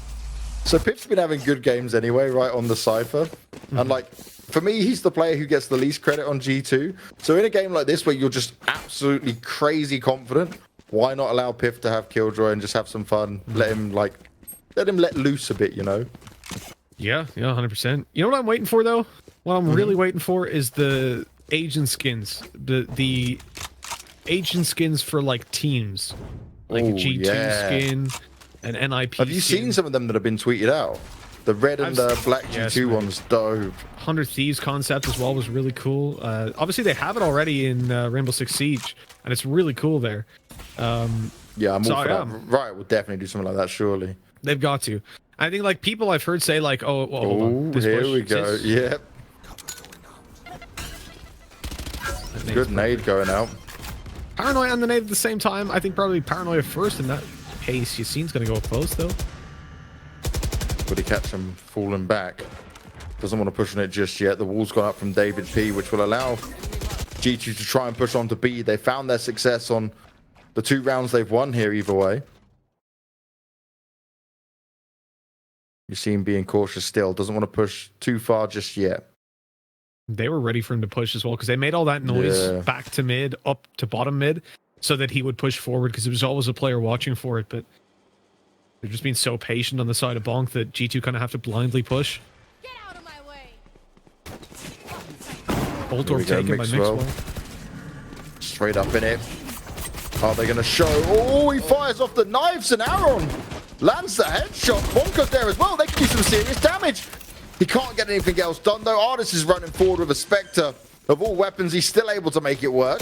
So Pip's been having good games anyway, right, on the Cypher. And, like, for me, he's the player who gets the least credit on G2. So in a game like this where you're just absolutely crazy confident, why not allow Piff to have Killjoy and just have some fun? Let him let loose a bit, you know? Yeah, 100%. You know what I'm waiting for, though? What I'm really waiting for is the agent skins. The agent skins for, like, teams. Like a G2 skin, an NIP Have you seen some of them that have been tweeted out? The red and the black G2 one's dope. 100 Thieves concept as well was really cool. Obviously, they have it already in Rainbow Six Siege, and it's really cool there. Yeah, I'm all for that. Right, we'll definitely do something like that, surely. They've got to. I think, like, people I've heard say, like, oh, well, hold on. Here we go. Yep. Good nade going out. Paranoia and the nade at the same time. I think probably Paranoia first in that case. Yassine's going to go close, though. But he catch him falling back. Doesn't want to push on it just yet. The wall's gone up from David P, which will allow G2 to try and push on to B. They found their success on the 2 rounds they've won here either way. You see him being cautious still. Doesn't want to push too far just yet. They were ready for him to push as well because they made all that noise back to mid, up to bottom mid, so that he would push forward because there was always a player watching for it. But they're just being so patient on the side of Bonk that G2 kind of have to blindly push. Get out of my way. Bolt orb taken by Mixwell. Straight up in it. Are they going to show? Oh, he fires off the knives and Aaron lands the headshot. Bonka's there as well. They can do some serious damage. He can't get anything else done though. Artis is running forward with a Spectre. Of all weapons, he's still able to make it work.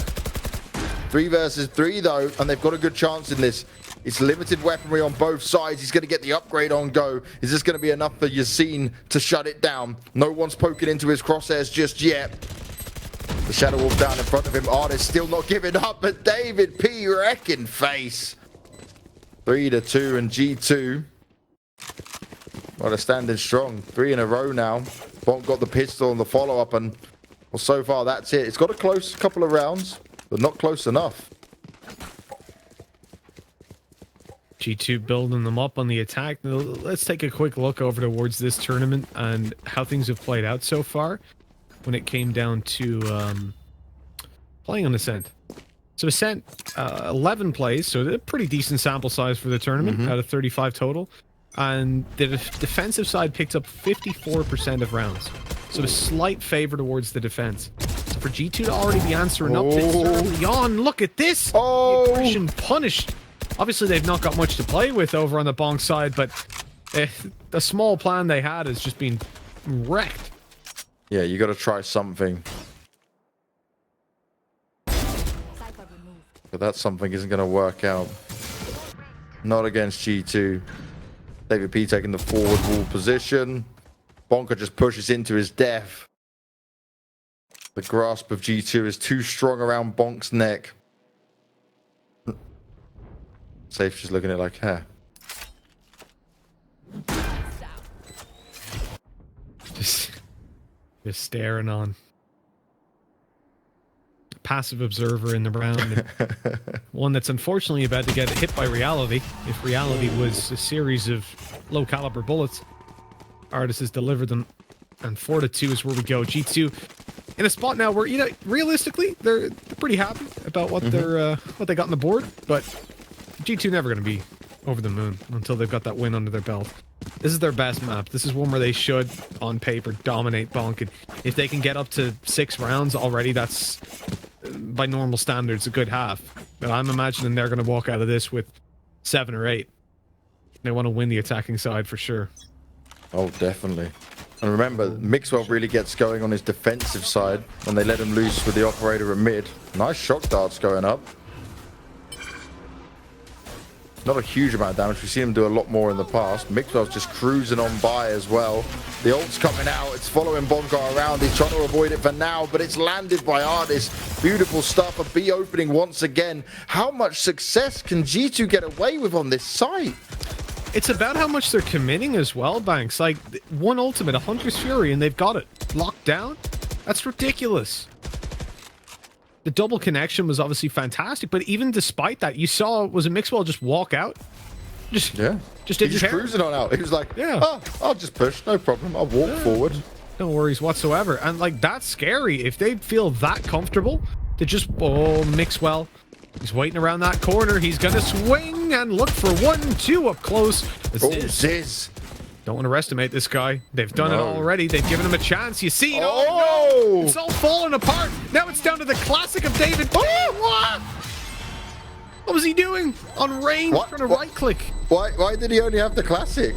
3 versus 3 though, and they've got a good chance in this. It's limited weaponry on both sides. He's going to get the upgrade on go. Is this going to be enough for Yassine to shut it down? No one's poking into his crosshairs just yet. The Shadow Wolf down in front of him. Artis still not giving up, but David P wrecking face. 3-2 and G2. Well, they're standing strong. 3 in a row now. Bonk got the pistol and the follow-up, and well, so far that's it. It's got a close couple of rounds, but not close enough. G2 building them up on the attack. Let's take a quick look over towards this tournament and how things have played out so far when it came down to playing on Ascent. So Ascent, 11 plays, so a pretty decent sample size for the tournament out of 35 total. And the defensive side picked up 54% of rounds. So a slight favor towards the defense. So for G2 to already be answering up this early on, look at this! The aggression punished. Obviously, they've not got much to play with over on the Bonk side, but the small plan they had has just been wrecked. Yeah, you got to try something. But that something isn't going to work out. Not against G2. David P taking the forward wall position. Bonker just pushes into his death. The grasp of G2 is too strong around Bonk's neck. Safe's just looking at it like, huh. Just staring on. Passive observer in the round. One that's unfortunately about to get hit by reality. If reality was a series of low caliber bullets, Artist has delivered them. And 4-2 is where we go. G2 in a spot now where, you know, realistically, they're pretty happy about what what they got on the board, but G2 never going to be over the moon until they've got that win under their belt. This is their best map. This is one where they should, on paper, dominate Bonk. And if they can get up to 6 rounds already, that's, by normal standards, a good half. But I'm imagining they're going to walk out of this with 7 or 8. They want to win the attacking side for sure. Oh, definitely. And remember, Mixwell really gets going on his defensive side when they let him loose with the operator at mid. Nice shock darts going up. Not a huge amount of damage. We've seen him do a lot more in the past. Mixwell's just cruising on by as well. The ult's coming out. It's following Bonka around. He's trying to avoid it for now, but it's landed by Artist. Beautiful stuff. A B opening once again. How much success can G2 get away with on this site? It's about how much they're committing as well, Banks. Like, one ultimate, a Hunter's Fury, and they've got it locked down? That's ridiculous. The double connection was obviously fantastic, but even despite that, you saw, was it Mixwell just walk out? Just didn't care. Cruising on out. He was like, yeah, oh, I'll just push, no problem. I'll walk forward. No worries whatsoever. And, like, that's scary. If they feel that comfortable to just, oh, Mixwell. He's waiting around that corner. He's going to swing and look for 1-2 up close. Ziz. Don't underestimate this guy. They've done it already. They've given him a chance. You see? Oh, no! It's all falling apart. Now it's down to the classic of David. What? What was he doing? On range, trying to right-click. Why did he only have the classic?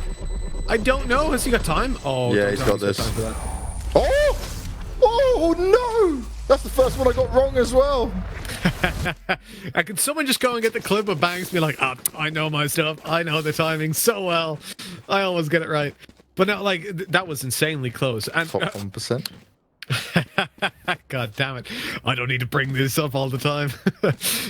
I don't know. Has he got time? Oh, yeah, he's got this. Oh, no! That's the first one I got wrong as well. Could someone just go and get the clip of Banks and be like, oh, I know my stuff. I know the timing so well. I always get it right. But no, like, that was insanely close. And top 1%. God damn it. I don't need to bring this up all the time.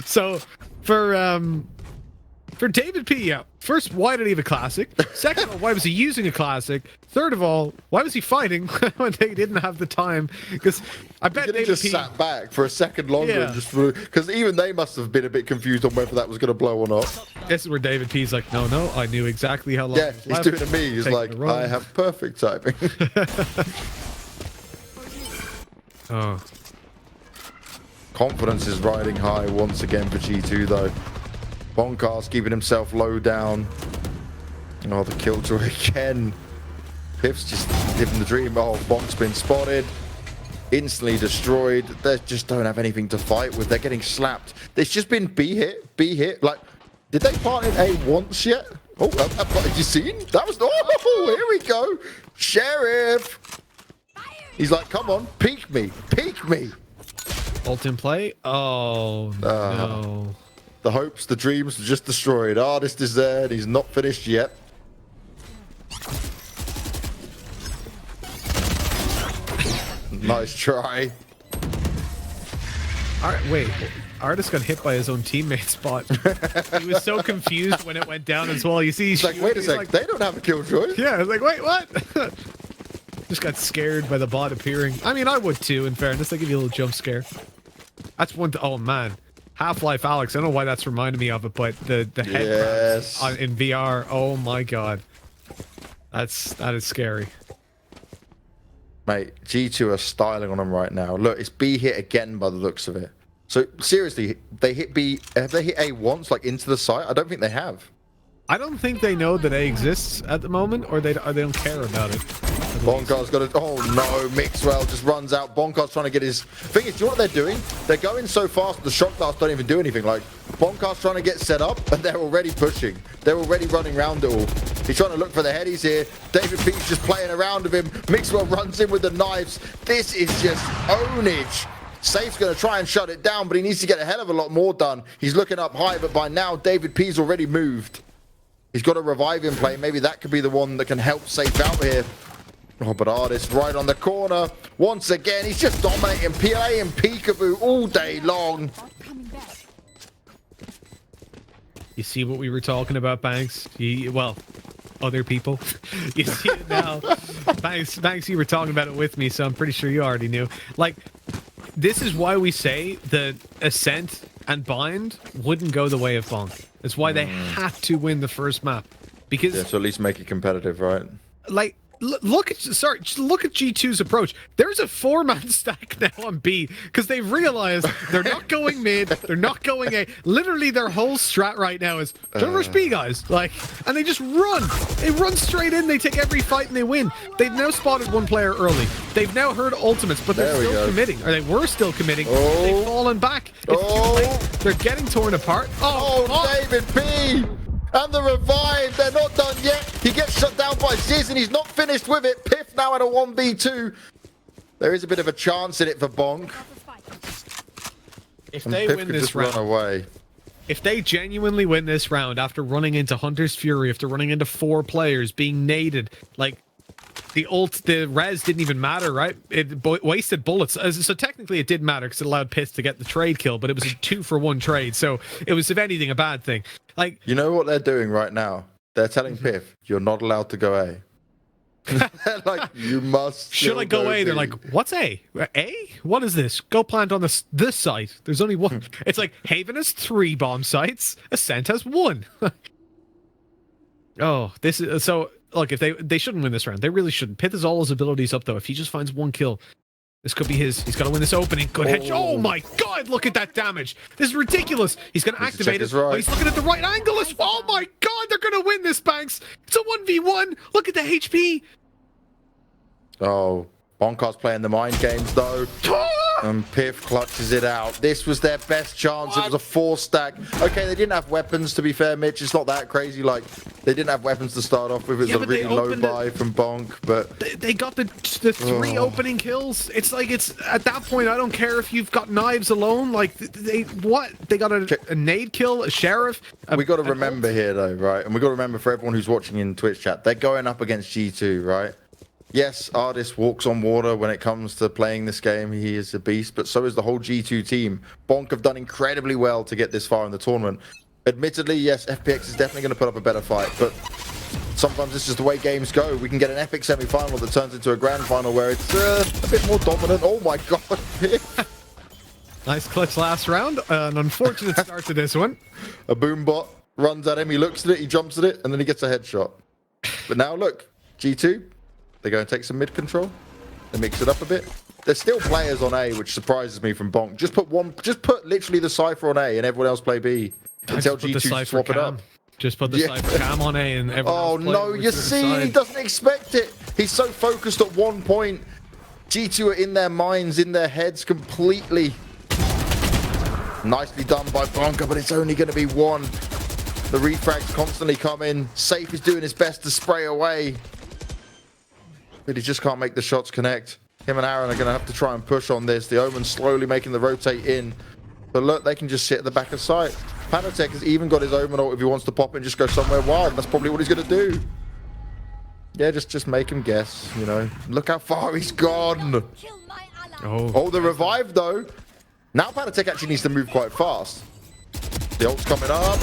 So, for David P, yeah. First, why did he have a classic? Second of all, why was he using a classic? Third of all, why was he fighting when they didn't have the time? Because I bet David just P sat back for a second longer and just because even they must have been a bit confused on whether that was going to blow or not. This is where David P's like, no, I knew exactly how long. Yeah, he's doing it to me. He's like, I have perfect timing. Oh. Confidence is riding high once again for G2 though. Bonkar's keeping himself low down. Oh, the killjoy again. Piff's just living the dream. Oh, Bonk's been spotted. Instantly destroyed. They just don't have anything to fight with. They're getting slapped. There's just been B hit. Like, did they partner in A once yet? Oh, have you seen? That was... Oh, here we go. Sheriff. He's like, come on, peek me. Ult in play? Oh, no. The hopes, the dreams are just destroyed. Artist is there and he's not finished yet. Nice try. Wait, Artist got hit by his own teammate spot. He was so confused when it went down as well. You see, he's like, wait a sec, like, they don't have a killjoy. Yeah, I was like, wait, what? Just got scared by the bot appearing. I mean, I would too, in fairness. They give you a little jump scare. That's one. Oh man, Half-Life Alex. I don't know why that's reminding me of it, but the head crabs in VR. Oh my god, that is scary. Mate, G2 are styling on them right now. Look, it's B hit again by the looks of it. So seriously, they hit B. Have they hit A once, like into the site? I don't think they have. I don't think they know that A exists at the moment, or they don't care about it. Bonkar's got it. Oh no, Mixwell just runs out. Bonkar's trying to get his... Thing is, do you know what they're doing? They're going so fast, the shock darts don't even do anything. Like, Bonkar's trying to get set up, and they're already pushing. They're already running around it all. He's trying to look for the headies here. David P's just playing around with him. Mixwell runs in with the knives. This is just ownage. Safe's going to try and shut it down, but he needs to get a hell of a lot more done. He's looking up high, but by now, David P's already moved. He's got a revive in play. Maybe that could be the one that can help Safe out here. Oh, but Artist right on the corner. Once again, he's just dominating PLA and peekaboo all day long. You see what we were talking about, Banks? Well, other people. You see it now. Banks, you were talking about it with me, so I'm pretty sure you already knew. Like, this is why we say that Ascent and Bind wouldn't go the way of Bonk. It's why they had to win the first map. Because... yeah, to at least make it competitive, right? Like... look at G2's approach. There's a 4-man stack now on B because they've realized they're not going mid, they're not going A. Literally, their whole strat right now is don't rush B, guys. Like, and they just run. They run straight in. They take every fight and they win. They've now spotted one player early. They've now heard ultimates, but they're still committing, or they were still committing. They've fallen back. It's too late. They're getting torn apart. David P. And the revive, they're not done yet. He gets shut down by Ziz and he's not finished with it. Piff now at a 1v2. There is a bit of a chance in it for Bonk. If they win this round, run away. If they genuinely win this round after running into Hunter's Fury, after running into 4 players, being naded, like the res didn't even matter, right? It wasted bullets. So technically it did matter because it allowed Piss to get the trade kill, but it was a 2-for-1 trade. So it was, if anything, a bad thing. Like, you know what they're doing right now? They're telling Piff, you're not allowed to go A. They're like, you must. Should I go A? They're like, what's A? A? What is this? Go plant on this site. There's only one. It's like Haven has 3 bomb sites. Ascent has 1. Oh, this is so. Look, if they shouldn't win this round. They really shouldn't. Pith has all his abilities up though. If he just finds 1 kill, this could be his. He's got to win this opening. Good headshot. Oh my god, look at that damage. This is ridiculous. He's going to activate it. Oh, he's looking at the right angle. Oh my god, they're going to win this, Banks. It's a 1v1. Look at the HP. Oh, Bonkar's playing the mind games though. And Piff clutches it out. This was their best chance. It was a 4 stack. Okay, they didn't have weapons, to be fair, Mitch. It's not that crazy. Like, they didn't have weapons to start off with. It was a really low buy from Bonk, but... They got the 3 opening kills. It's like, it's at that point, I don't care if you've got knives alone. Like, they got a nade kill, a sheriff. We got to remember here, though, right? And we got to remember for everyone who's watching in Twitch chat, they're going up against G2, right? Yes, Artist walks on water when it comes to playing this game. He is a beast, but so is the whole G2 team. Bonk have done incredibly well to get this far in the tournament. Admittedly, yes, FPX is definitely going to put up a better fight, but sometimes it's just the way games go. We can get an epic semi-final that turns into a grand final where it's a bit more dominant. Oh my god. Nice clutch last round. An unfortunate start to this one. A boom bot runs at him, he looks at it, he jumps at it, and then he gets a headshot. But now look, G2, they're going to take some mid control. They mix it up a bit. There's still players on A, which surprises me from Bonk. Just put literally the Cypher on A and everyone else play B. And tell G2 to swap it up. Just put the Cypher cam on A and everyone else play. Oh no, you see, he doesn't expect it. He's so focused at one point. G2 are in their minds, in their heads completely. Nicely done by Bonka, but it's only going to be 1. The refrags constantly come in. Safe is doing his best to spray away. But he just can't make the shots connect. Him and Aaron are going to have to try and push on this. The Omen's slowly making the rotate in. But look, they can just sit at the back of sight. Panotech has even got his Omen ult if he wants to pop and just go somewhere wild. That's probably what he's going to do. Yeah, just make him guess, you know. Look how far he's gone. Oh, the revive, though. Now Panotech actually needs to move quite fast. The ult's coming up.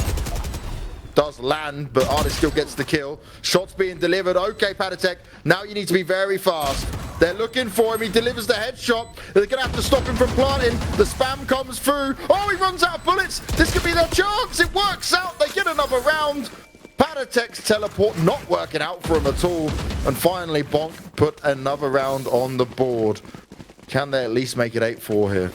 Does land, but Artist still gets the kill. Shots being delivered. Okay, Panotech, now you need to be very fast. They're looking for him. He delivers the headshot. They're going to have to stop him from planting. The spam comes through. Oh, he runs out of bullets. This could be their chance. It works out. They get another round. Panotech's teleport not working out for him at all. And finally, Bonk put another round on the board. Can they at least make it 8-4 here?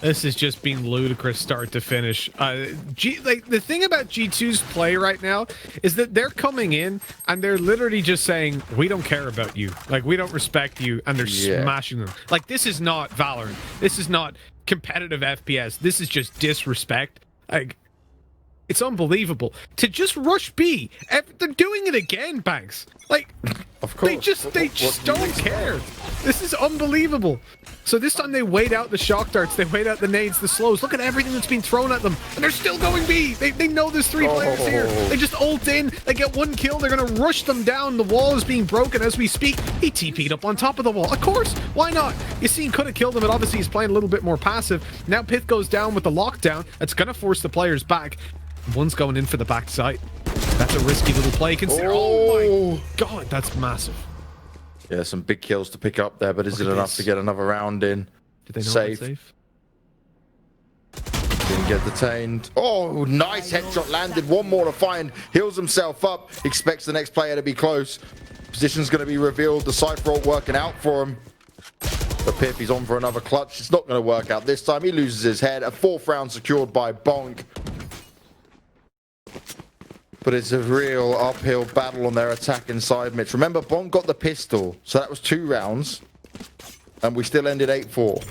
This has just been ludicrous start to finish. The thing about G2's play right now is that they're coming in and they're literally just saying, we don't care about you. Like, we don't respect you. And they're smashing them. Like, this is not Valorant. This is not competitive FPS. This is just disrespect. Like, it's unbelievable. To just rush B. They're doing it again, Banks. Like, Of course. They just don't care. This is unbelievable. So this time they wait out the shock darts, they wait out the nades, the slows. Look at everything that's being thrown at them, and they're still going B. They know there's 3 players here. They just ult in, they get 1 kill, they're gonna rush them down. The wall is being broken as we speak. He TP'd up on top of the wall. Of course, why not? Yassine could have killed him, but obviously he's playing a little bit more passive. Now Pith goes down with the lockdown. That's gonna force the players back. One's going in for the backside. That's a risky little play. Oh my god, that's massive. Yeah, some big kills to pick up there, but is it enough to get another round in? Did they know it's safe? Didn't get detained. Oh, nice headshot landed. One more to find. Heals himself up. Expects the next player to be close. Position's going to be revealed. The Cypher ult working out for him. But Pith, he's on for another clutch. It's not going to work out this time. He loses his head. A 4th round secured by Bonk. But it's a real uphill battle on their attack inside, Mitch. Remember, Bonk got the pistol, so that was 2 rounds. And we still ended 8-4.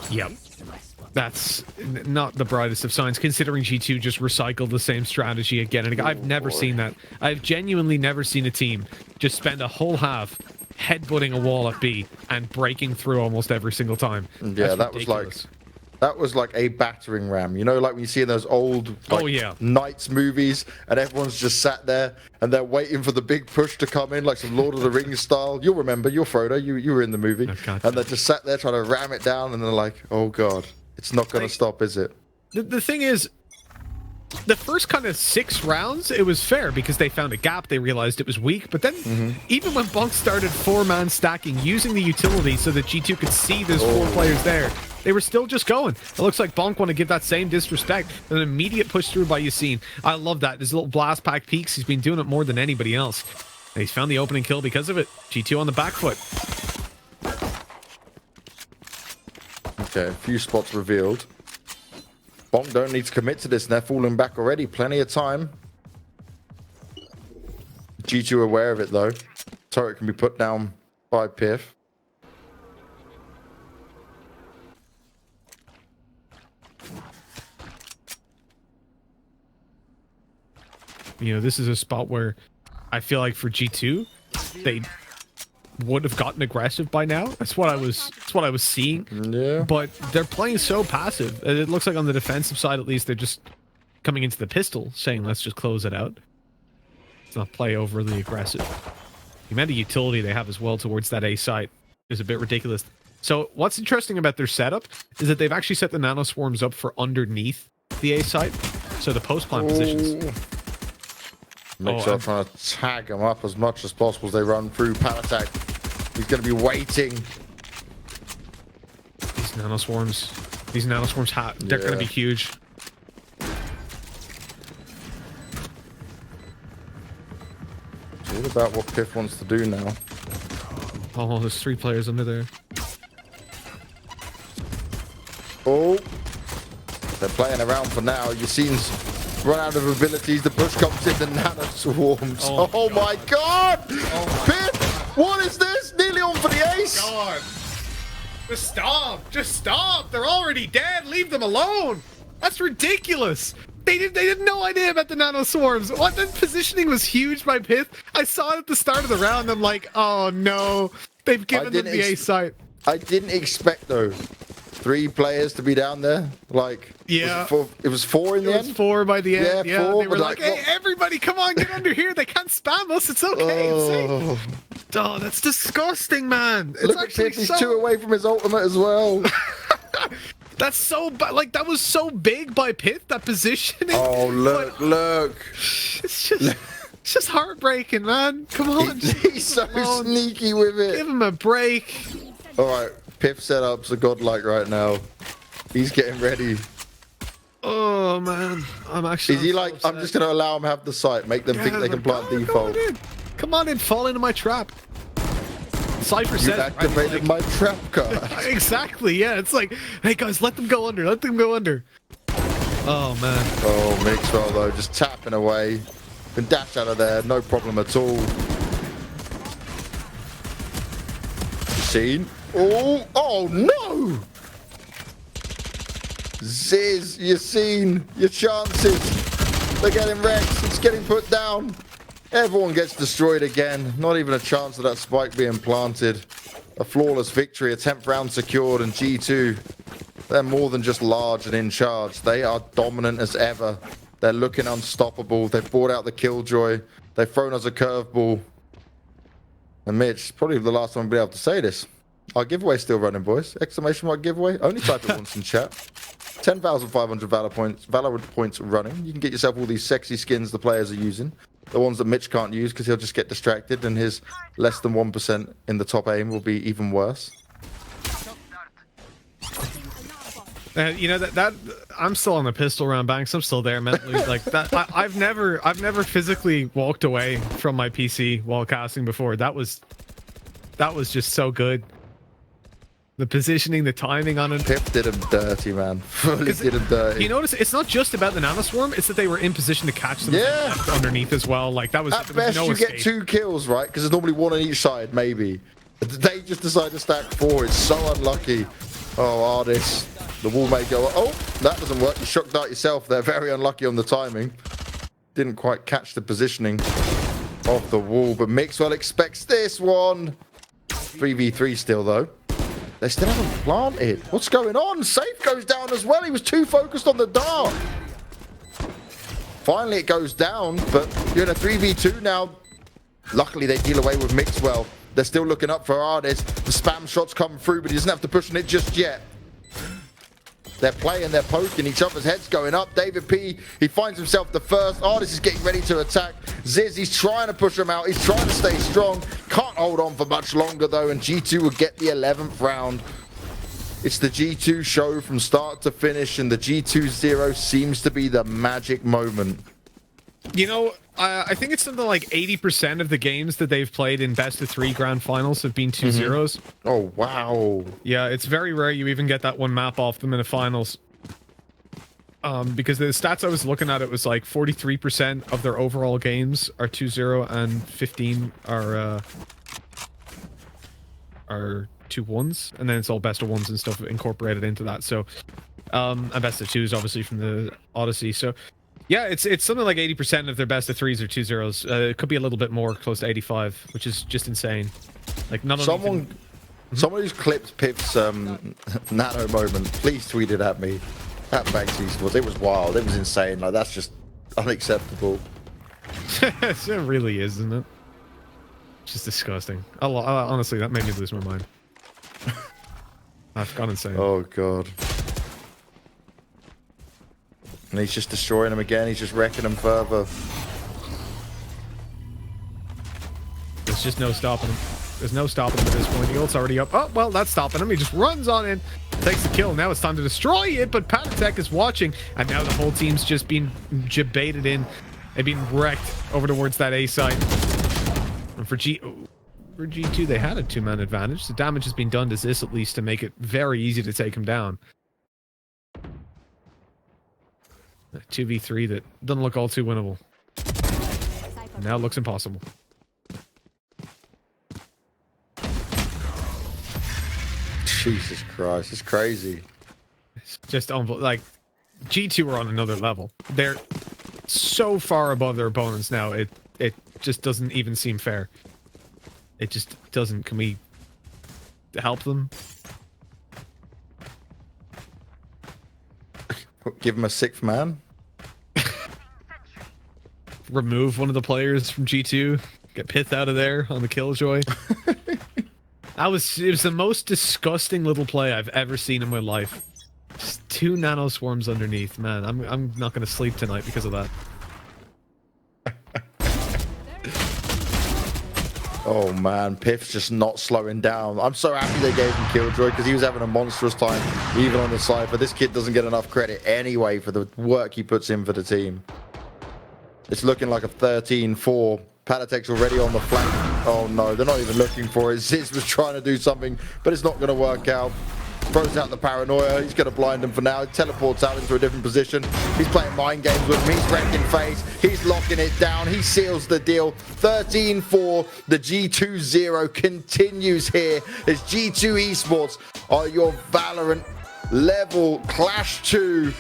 Yep. That's not the brightest of signs, considering G2 just recycled the same strategy again and again. I've never seen that. I've genuinely never seen a team just spend a whole half headbutting a wall at B and breaking through almost every single time. Yeah, that was like a battering ram. You know, like when you see in those old Knights movies, and everyone's just sat there and they're waiting for the big push to come in, like some Lord of the Rings style. You'll remember, you're Frodo, you were in the movie. And they're just sat there trying to ram it down, and they're like, oh god, it's not going to stop, is it? The thing is, the first kind of 6 rounds, it was fair because they found a gap, they realized it was weak. But then, even when Bonk started 4-man stacking, using the utility so that G2 could see there's 4 players there, they were still just going. It looks like Bonk want to give that same disrespect. An immediate push through by Yassine. I love that. His little blast pack peaks. He's been doing it more than anybody else. And he's found the opening kill because of it. G2 on the back foot. Okay, a few spots revealed. Bonk don't need to commit to this, and they're falling back already. Plenty of time. G2 aware of it, though. Turret can be put down by Pith. You know, this is a spot where I feel like for G2, they would have gotten aggressive by now. That's what I was seeing. Yeah. But they're playing so passive. It looks like on the defensive side, at least, they're just coming into the pistol, saying, let's just close it out. Let's not play overly aggressive. The amount of utility they have as well towards that A site is a bit ridiculous. So what's interesting about their setup is that they've actually set the nano swarms up for underneath the A site. So the post plant positions. Make sure I'm trying to tag him up as much as possible as they run through Palatak. He's going to be waiting. These nano swarms, they're going to be huge. It's all about what Pith wants to do now. Oh, there's 3 players under there. Oh, they're playing around for now. Yassine's run out of abilities. The push comes in, the nano swarms. Oh my god! Pith, what is this? Nearly on for the ace. God. Just stop. They're already dead. Leave them alone. That's ridiculous. They had no idea about the nano swarms. What? The positioning was huge by Pith. I saw it at the start of the round. I'm like, oh no, they've given them the A site. I didn't expect though 3 players to be down there. Like, yeah, it was 4 in the end. It was 4 by the end. Yeah, 4, they were like, hey, everybody, come on, get under here. They can't spam us. It's okay. It's safe. Oh, that's disgusting, man. Look at Pith. He's 2 away from his ultimate as well. That's so bad. Like, that was so big by Pith, that positioning. Oh, look. It's just heartbreaking, man. Come on. He's so sneaky with it. Give him a break. All right, Pith setups are godlike right now. He's getting ready. Oh, man. I'm actually... Is he like, I'm just going to allow him to have the site, make them think they can plant default. Come on in, fall into my trap. Cypher says, you activated my trap card. Exactly, yeah. It's like, hey guys, let them go under. Let them go under. Oh, man. Oh, Mixwell, though, just tapping away. Can dash out of there, no problem at all. Yassine. Oh no! Ziz, Yassine, your chances. They're getting wrecked. It's getting put down. Everyone gets destroyed again. Not even a chance of that spike being planted. A flawless victory, a 10th round secured, and G2, they're more than just large and in charge. They are dominant as ever. They're looking unstoppable. They've brought out the Killjoy. They've thrown us a curveball. And Mitch, probably the last time I'll be able to say this. Our giveaway still running, boys. Exclamation mark giveaway. Only type it once in chat. 10,500 Valorant points running. You can get yourself all these sexy skins the players are using. The ones that Mitch can't use because he'll just get distracted and his less than 1% in the top aim will be even worse. You know that I'm still on the pistol round, Banks. I'm still there mentally. Like that, I've never physically walked away from my PC while casting before. That was just so good. The positioning, the timing on it. Pip did him dirty, man. Fully did him dirty. You notice it's not just about the nanoswarm; it's that they were in position to catch them underneath as well. Like that was at best no you escape. get 2 kills, right? Because there's normally 1 on each side, maybe. They just decide to stack 4. It's so unlucky. Oh, Artist. The wall may go. Oh, that doesn't work. You shocked out yourself. They're very unlucky on the timing. Didn't quite catch the positioning of the wall, but Mixwell expects this one. 3v3 still, though. They still haven't planted. What's going on? Safe goes down as well. He was too focused on the dart. Finally, it goes down, but you're in a 3v2 now. Luckily, they deal away with Mixwell. They're still looking up for Artist. The spam shots come through, but he doesn't have to push on it just yet. They're playing, they're poking, each other's heads going up. David P, he finds himself the first. Artist is getting ready to attack. Ziz, he's trying to push him out. He's trying to stay strong. Can't hold on for much longer, though, and G2 will get the 11th round. It's the G2 show from start to finish, and the G2-0 seems to be the magic moment. You know, I think it's something like 80% of the games that they've played in best-of-3 grand finals have been 2-0s. Oh, wow. Yeah, it's very rare you even get that one map off them in the finals. Because the stats I was looking at, it was like 43% of their overall games are 2-0 and 15 are 2-1s. And then it's all best-of-1s and stuff incorporated into that. So, and best-of-2s, obviously, from the Odyssey. So, yeah, it's something like 80% of their best-of-3s are 2-0s. It could be a little bit more, close to 85, which is just insane. Like, not someone who's clipped Pip's nano moment, please tweet it at me. At Banks Esports. It was wild. It was insane. Like, that's just unacceptable. It really is, isn't it? It's just disgusting. Honestly, that made me lose my mind. I've gone insane. Oh, God. And he's just destroying him again. He's just wrecking him further. There's just no stopping him. There's no stopping him at this point. The ult's already up. Oh, well, that's stopping him. He just runs on in, takes the kill. Now it's time to destroy it, but Panatek is watching, and now the whole team's just been jebaited in. They've been wrecked over towards that A side. And for G2, they had a 2-man advantage. The damage has been done to this, at least, to make it very easy to take him down. A 2v3 that doesn't look all too winnable. Now it looks impossible. Jesus Christ, it's crazy. It's just like G2 are on another level. They're so far above their opponents now. It just doesn't even seem fair. It just doesn't. Can we help them? Give him a 6th man. Remove one of the players from G2. Get Pith out of there on the Killjoy. It was the most disgusting little play I've ever seen in my life. Just 2 nano swarms underneath, man. I'm not gonna sleep tonight because of that. Oh man, Piff's just not slowing down. I'm so happy they gave him Killjoy because he was having a monstrous time even on the Cypher. This kid doesn't get enough credit anyway for the work he puts in for the team. It's looking like a 13-4. Panatek's already on the flank. Oh no, they're not even looking for it. Ziz was trying to do something, but it's not going to work out. Throws out the paranoia. He's going to blind him for now. He teleports out into a different position. He's playing mind games with him. He's wrecking face. He's locking it down. He seals the deal. 13-4. The G2-0 continues here as G2 Esports are your Valorant level Clash 2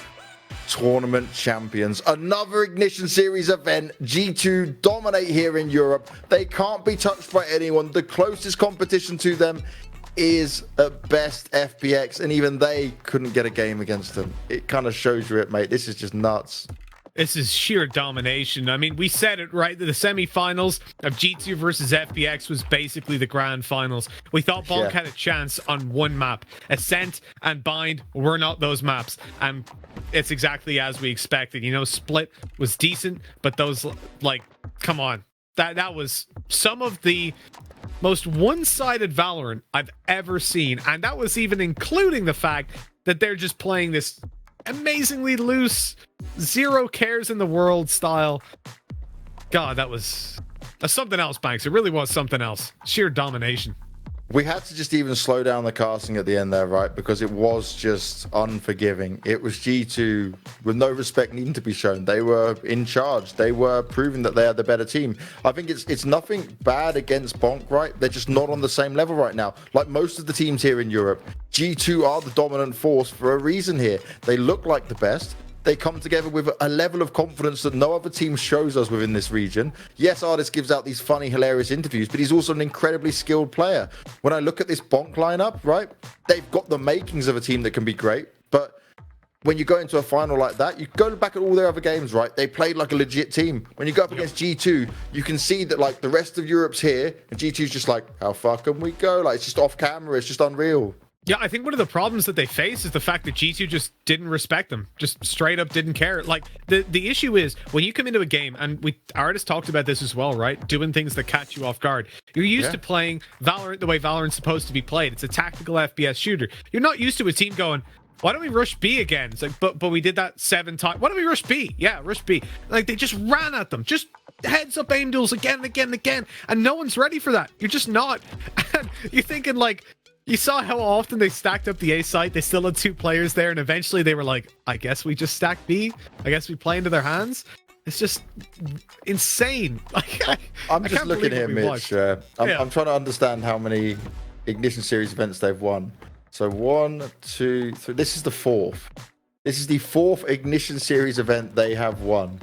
tournament champions. Another Ignition Series event. G2 dominate here in Europe. They can't be touched by anyone. The closest competition to them is at best FPX, and even they couldn't get a game against them. It kind of shows you it, mate. This is just nuts. This is sheer domination. I mean, we said it, right? The semifinals of G2 versus FPX was basically the grand finals. We thought Bonk had a chance on one map. Ascent and Bind were not those maps. And it's exactly as we expected. You know, Split was decent, but those, like, come on. That was some of the most one-sided Valorant I've ever seen. And that was even including the fact that they're just playing this amazingly loose, zero cares in the world style. God, that's something else, Banks. It really was something else. Sheer domination. We had to just even slow down the casting at the end there, right? Because it was just unforgiving. It was G2 with no respect needing to be shown. They were in charge. They were proving that they are the better team. I think it's nothing bad against Bonk, right? They're just not on the same level right now. Like most of the teams here in Europe, G2 are the dominant force for a reason here. They look like the best. They come together with a level of confidence that no other team shows us within this region. Yes, Artist gives out these funny, hilarious interviews, but he's also an incredibly skilled player. When I look at this Bonk lineup, right, they've got the makings of a team that can be great, but when you go into a final like that, you go back at all their other games, right? They played like a legit team. When you go up against G2, you can see that like the rest of Europe's here, and G2's just like, how far can we go? Like, it's just off camera. It's just unreal. Yeah, I think one of the problems that they face is the fact that G2 just didn't respect them. Just straight up didn't care. Like, the issue is, when you come into a game, and Artists talked about this as well, right? Doing things that catch you off guard. You're used to playing Valorant the way Valorant's supposed to be played. It's a tactical FPS shooter. You're not used to a team going, why don't we rush B again? It's like, but we did that 7 times. Why don't we rush B? Yeah, rush B. Like, they just ran at them. Just heads up aim duels again and again and again. And no one's ready for that. You're just not. And you're thinking, like, you saw how often they stacked up the A site. They still had 2 players there, and eventually they were like, I guess we just stack B. I guess we play into their hands. It's just insane. Like, I'm just looking here, Mitch. I'm trying to understand how many Ignition Series events they've won. So 1, 2, 3. This is the 4th. This is the 4th Ignition Series event they have won.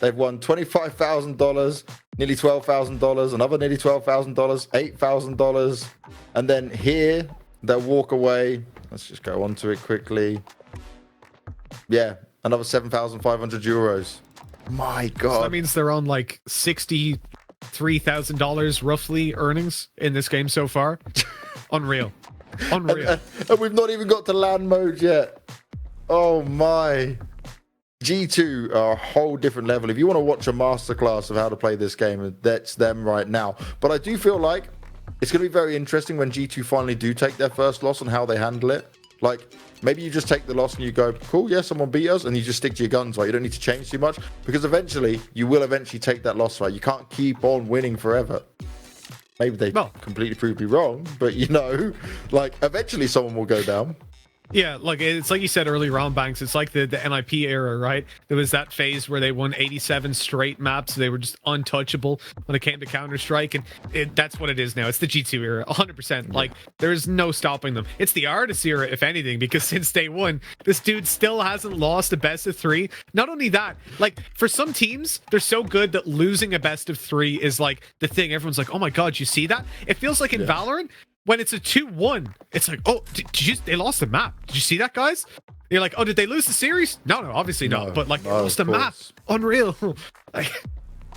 They've won $25,000, nearly $12,000, another nearly $12,000, $8,000. And then here, they'll walk away. Let's just go on to it quickly. Yeah, another 7,500 euros. My God. So that means they're on like $63,000 roughly earnings in this game so far. Unreal. Unreal. And we've not even got to land mode yet. Oh my. G2 are a whole different level. If you want to watch a masterclass of how to play this game, that's them right now. But I do feel like it's going to be very interesting when G2 finally do take their first loss and how they handle it. Like, maybe you just take the loss and you go, cool, yeah, someone beat us, and you just stick to your guns, right? You don't need to change too much, because eventually, you will eventually take that loss, right? You can't keep on winning forever. Maybe they completely prove me wrong, but you know, like, eventually someone will go down. Yeah, like it's like you said earlier on, Banks. It's like the NIP era, right? There was that phase where they won 87 straight maps. They were just untouchable when it came to Counter-Strike, and that's what it is now. It's the G2 era, 100%. Like, there's no stopping them. It's the Artist era, if anything, because since day one, this dude still hasn't lost a best of 3. Not only that, like, for some teams, they're so good that losing a best of 3 is like the thing. Everyone's like, oh my God, you see that? It feels like in Valorant, when it's a 2-1, it's like, oh, they lost the map. Did you see that, guys? You're like, oh, did they lose the series? No, obviously not. But like, they lost the map. Unreal. Like,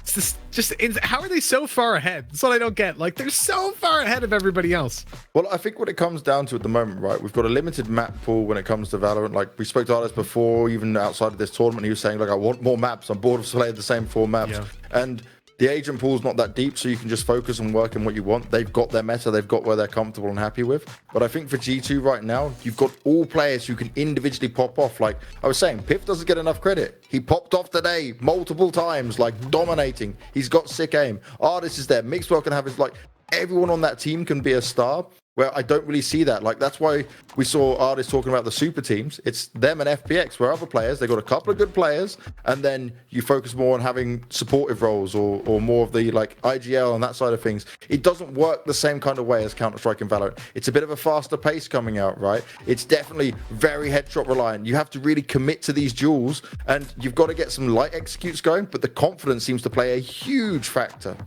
it's just how are they so far ahead? That's what I don't get. Like, they're so far ahead of everybody else. Well, I think what it comes down to at the moment, right? We've got a limited map pool when it comes to Valorant. Like, we spoke to Artist before, even outside of this tournament, he was saying, like, I want more maps. I'm bored of playing the same 4 maps. Yeah. And the agent pool's not that deep, so you can just focus and work in what you want. They've got their meta, they've got where they're comfortable and happy with. But I think for G2 right now, you've got all players who can individually pop off. Like I was saying, Piff doesn't get enough credit. He popped off today multiple times, like dominating. He's got sick aim. Artist is there. Mixwell can have his, like, everyone on that team can be a star. where I don't really see that. Like, that's why we saw artists talking about the super teams. It's them and FPX, where other players, they got a couple of good players, and then you focus more on having supportive roles or more of the like IGL and that side of things. It doesn't work the same kind of way as Counter-Strike and Valorant. It's a bit of a faster pace coming out, right? It's definitely very headshot reliant. You have to really commit to these duels, and you've got to get some light executes going, but the confidence seems to play a huge factor.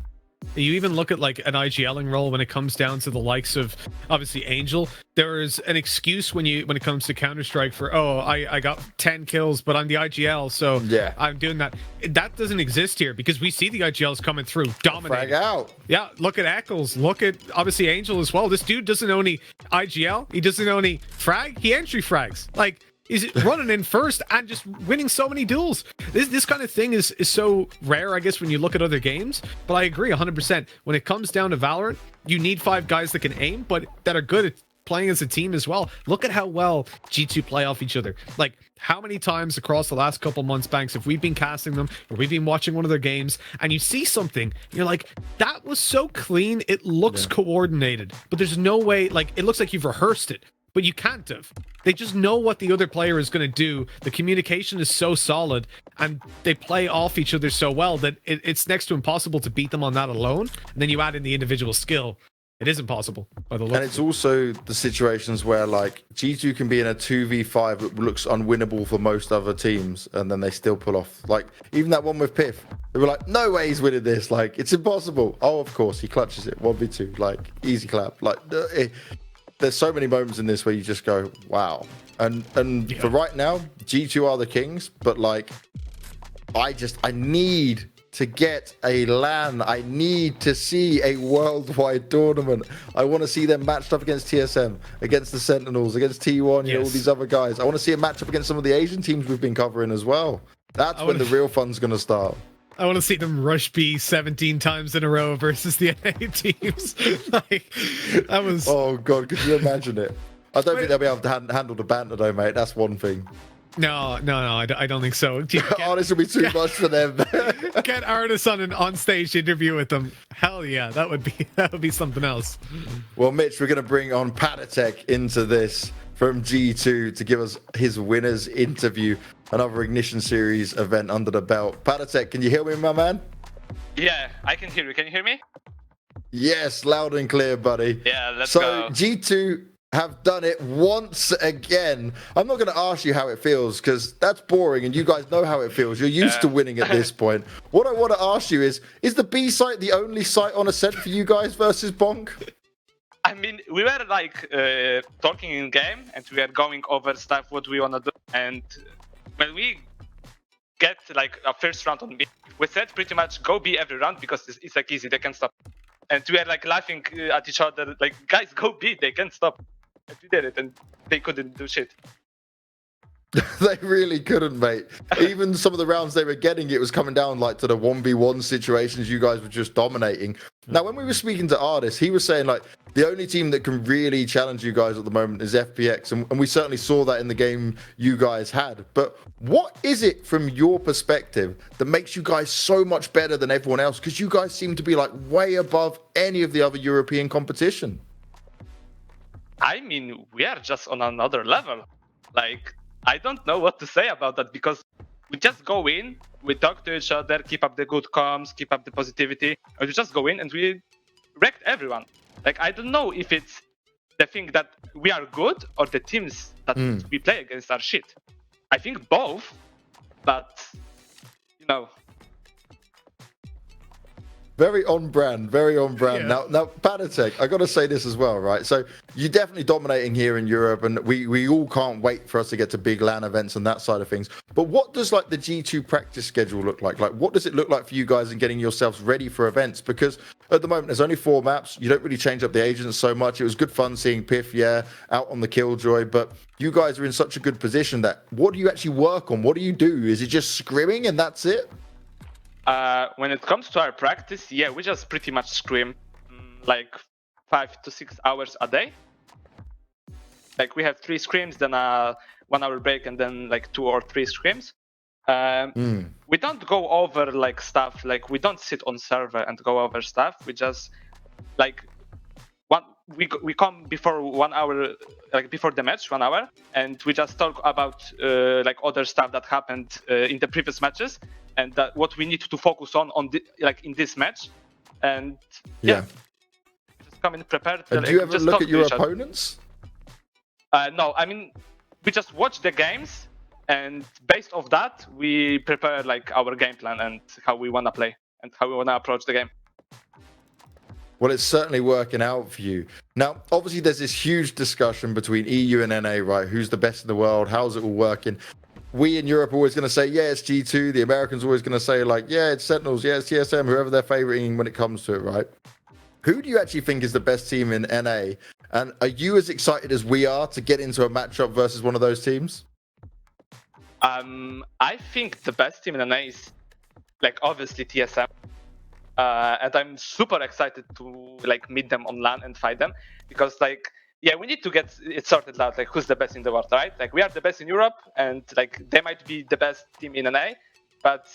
You even look at like an IGLing role when it comes down to the likes of obviously Angel. There is an excuse when it comes to Counter-Strike for, oh, I got 10 kills, but I'm the IGL, so yeah, I'm doing that. That doesn't exist here because we see the IGLs coming through, dominating. Frag out. Yeah, look at Eccles, look at obviously Angel as well. This dude doesn't know any IGL, he doesn't know any frag, he entry frags. Like, is running in first and just winning so many duels. This kind of thing is so rare, I guess, when you look at other games. But I agree 100%. When it comes down to Valorant, you need 5 guys that can aim, but that are good at playing as a team as well. Look at how well G2 play off each other. Like, how many times across the last couple months, Banks, if we've been casting them or we've been watching one of their games and you see something, you're like, that was so clean. It looks coordinated, but there's no way, like, it looks like you've rehearsed it. But you can't have. They just know what the other player is going to do. The communication is so solid, and they play off each other so well that it's next to impossible to beat them on that alone. And then you add in the individual skill. It is impossible by the look. And it's also the situations where like G2 can be in a 2v5 that looks unwinnable for most other teams, and then they still pull off. Like, even that one with Piff, they were like, no way he's winning this. Like, it's impossible. Oh, of course, he clutches it. 1v2. Like, easy clap. Like, there's so many moments in this where you just go, wow. And for right now, G2 are the kings, but like, I need to get a LAN. I need to see a worldwide tournament. I want to see them matched up against TSM, against the Sentinels, against T1, you know, all these other guys. I want to see a match up against some of the Asian teams we've been covering as well. That's when the real fun's going to start. I want to see them rush B 17 times in a row versus the NA teams. Like, that was... Oh, God, could you imagine it? I don't think they'll be able to handle the banter, though, mate. That's one thing. No, I don't think so. This will be too much for them. Get artists on an on-stage interview with them. Hell yeah, that would be something else. Well, Mitch, we're going to bring on Patatek into this from G2 to give us his winners interview, another Ignition Series event under the belt. Patatek, can you hear me, my man? Yeah, I can hear you. Can you hear me? Yes, loud and clear, buddy. Yeah, let's go. So G2 have done it once again. I'm not going to ask you how it feels because that's boring and you guys know how it feels. You're used to winning at this point. What I want to ask you is the B site the only site on Ascent for you guys versus Bonk? I mean, we were like talking in game and we were going over stuff what we want to do, and when we get like a first round on B, we said pretty much go B every round because it's like easy, they can stop. And we were like laughing at each other, like, guys, go B, they can't stop. And we did it and they couldn't do shit. They really couldn't, mate. Even some of the rounds they were getting, it was coming down like to the 1v1 situations you guys were just dominating. Now, when we were speaking to Artis, he was saying like the only team that can really challenge you guys at the moment is FPX, and we certainly saw that in the game you guys had. But what is it from your perspective that makes you guys so much better than everyone else? Because you guys seem to be like way above any of the other European competition. I mean, we are just on another level. Like, I don't know what to say about that because we just go in, we talk to each other, keep up the good comms, keep up the positivity, and we just go in and we wrecked everyone. Like, I don't know if it's the thing that we are good or the teams that we play against are shit. I think both, but, you know. Very on brand, very on brand. Yeah. Now, Patatek, I got to say this as well, right? So you're definitely dominating here in Europe, and we all can't wait for us to get to big LAN events and that side of things. But what does like the G2 practice schedule look like? Like, what does it look like for you guys in getting yourselves ready for events? Because at the moment, there's only 4 maps. You don't really change up the agents so much. It was good fun seeing Piff, out on the Killjoy, but you guys are in such a good position that what do you actually work on? What do you do? Is it just scrimming and that's it? When it comes to our practice, yeah, we just pretty much scrim like 5 to 6 hours a day. Like, we have 3 scrims, then a 1 hour break, and then like 2 or 3 scrims. We don't go over like stuff, like we don't sit on server and go over stuff. We just like we come before 1 hour, like before the match, 1 hour, and we just talk about like other stuff that happened in the previous matches, and that what we need to focus on like in this match, and Yeah. just come in prepared. And do you ever look at your opponents? No, I mean, we just watch the games, and based off that, we prepare like our game plan and how we wanna play and how we wanna approach the game. Well, it's certainly working out for you. Now, obviously, there's this huge discussion between EU and NA, right? Who's the best in the world? How's it all working? We in Europe are always going to say, yeah, it's G2. The Americans are always going to say, like, yeah, it's Sentinels, yeah, it's TSM, whoever they're favoriting when it comes to it, right? Who do you actually think is the best team in NA? And are you as excited as we are to get into a matchup versus one of those teams? I think the best team in NA is, like, obviously TSM. And I'm super excited to like meet them on LAN and fight them, because like, yeah, we need to get it sorted out, like who's the best in the world, right? Like we are the best in Europe, and like they might be the best team in NA, but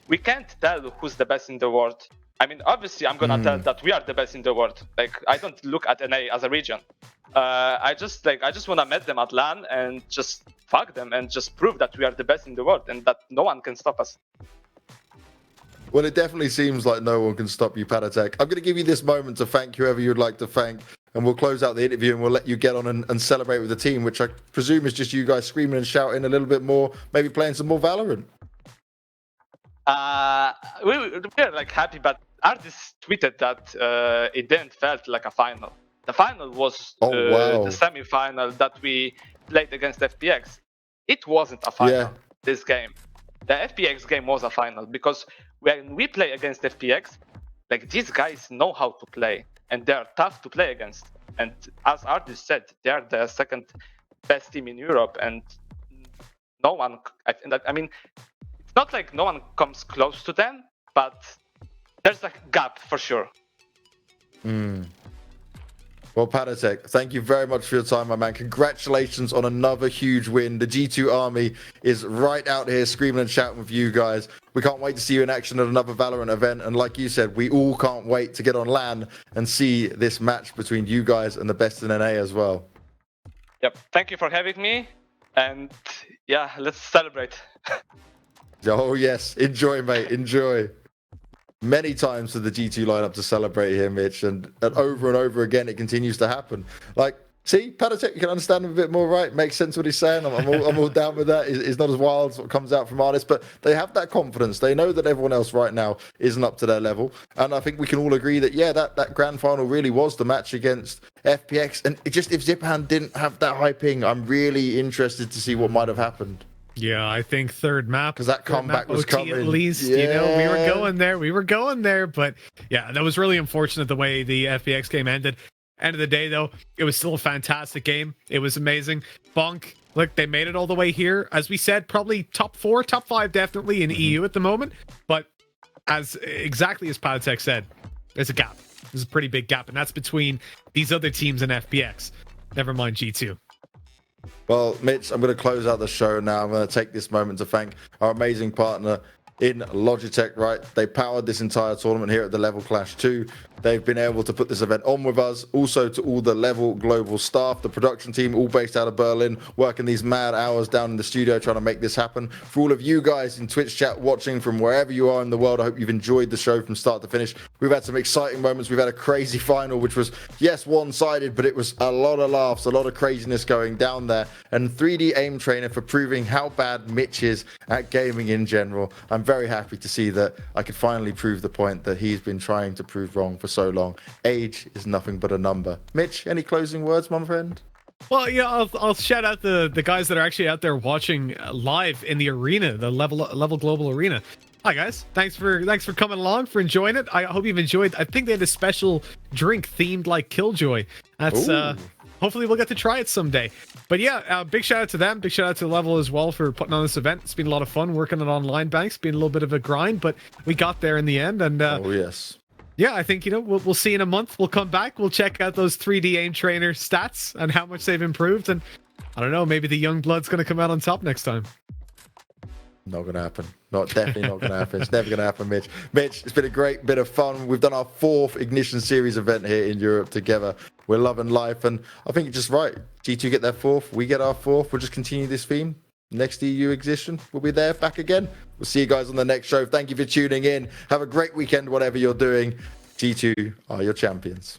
we can't tell who's the best in the world. I mean, obviously I'm gonna tell that we are the best in the world. Like I don't look at NA as a region. I just wanna meet them at LAN and just fuck them and just prove that we are the best in the world and that no one can stop us. Well, it definitely seems like no one can stop you, Patatek. I'm going to give you this moment to thank whoever you'd like to thank, and we'll close out the interview and we'll let you get on and celebrate with the team, which I presume is just you guys screaming and shouting a little bit more, maybe playing some more Valorant. We're like happy, but Artis tweeted that it didn't felt like a final. The final was the semi-final that we played against FPX. It wasn't a final, this game. The FPX game was a final, because when we play against FPX, like these guys know how to play and they're tough to play against. And as Artis said, they are the second best team in Europe, and no one, I mean, it's not like no one comes close to them, but there's a gap for sure. Well, Patatek, thank you very much for your time, my man. Congratulations on another huge win. The G2 army is right out here screaming and shouting with you guys. We can't wait to see you in action at another Valorant event. And like you said, we all can't wait to get on LAN and see this match between you guys and the best in NA as well. Yep. Thank you for having me. And yeah, let's celebrate. Oh, yes. Enjoy, mate. Enjoy. Many times for the G2 lineup to celebrate here, Mitch, and over again it continues to happen. Like, see, Patatek, you can understand him a bit more, right? Makes sense what he's saying. I'm all down with that. It's not as wild as what comes out from artists, but they have that confidence. They know that everyone else right now isn't up to their level, and I think we can all agree that that grand final really was the match against FPX. And it just, if Zipan didn't have that high ping, I'm really interested to see what might have happened. Yeah, I think third map, because that comeback was coming. At least, you know, we were going there, but yeah, that was really unfortunate the way the FPX game ended. End of the day, though, it was still a fantastic game. It was amazing. Bonk, look, they made it all the way here. As we said, probably top 4, top 5 definitely in EU at the moment. But exactly as Patatek said, there's a gap. There's a pretty big gap, and that's between these other teams and FPX. Never mind G2. Well, Mitch, I'm going to close out the show now. I'm going to take this moment to thank our amazing partner in Logitech, right? They powered this entire tournament here at the Level Clash 2. They've been able to put this event on with us. Also to all the Level Global staff, the production team, all based out of Berlin, working these mad hours down in the studio trying to make this happen. For all of you guys in Twitch chat watching from wherever you are in the world, I hope you've enjoyed the show from start to finish. We've had some exciting moments. We've had a crazy final, which was, yes, one-sided, but it was a lot of laughs, a lot of craziness going down there. And 3D Aim Trainer for proving how bad Mitch is at gaming in general. I'm very happy to see that I could finally prove the point that he's been trying to prove wrong for so long. Age is nothing but a number. Mitch, any closing words, my friend? Well, yeah, I'll shout out the guys that are actually out there watching live in the arena, the level global arena. Hi guys, thanks for coming along, for enjoying it. I hope you've enjoyed. I think they had a special drink themed like Killjoy. That's hopefully we'll get to try it someday. But yeah, big shout out to them. Big shout out to Level as well for putting on this event. It's been a lot of fun working on online banks. Been a little bit of a grind, but we got there in the end. And oh yes. Yeah, I think, you know, we'll see in a month. We'll come back. We'll check out those 3D Aim Trainer stats and how much they've improved. And I don't know, maybe the young blood's going to come out on top next time. Not gonna happen. Definitely not gonna happen. It's never gonna happen, Mitch. Mitch, it's been a great bit of fun. We've done our 4th Ignition Series event here in Europe together. We're loving life, and I think it's just right. G2 get their 4th, we get our 4th. We'll just continue this theme. Next EU Ignition, we'll be there back again. We'll see you guys on the next show. Thank you for tuning in. Have a great weekend, whatever you're doing. G2 are your champions.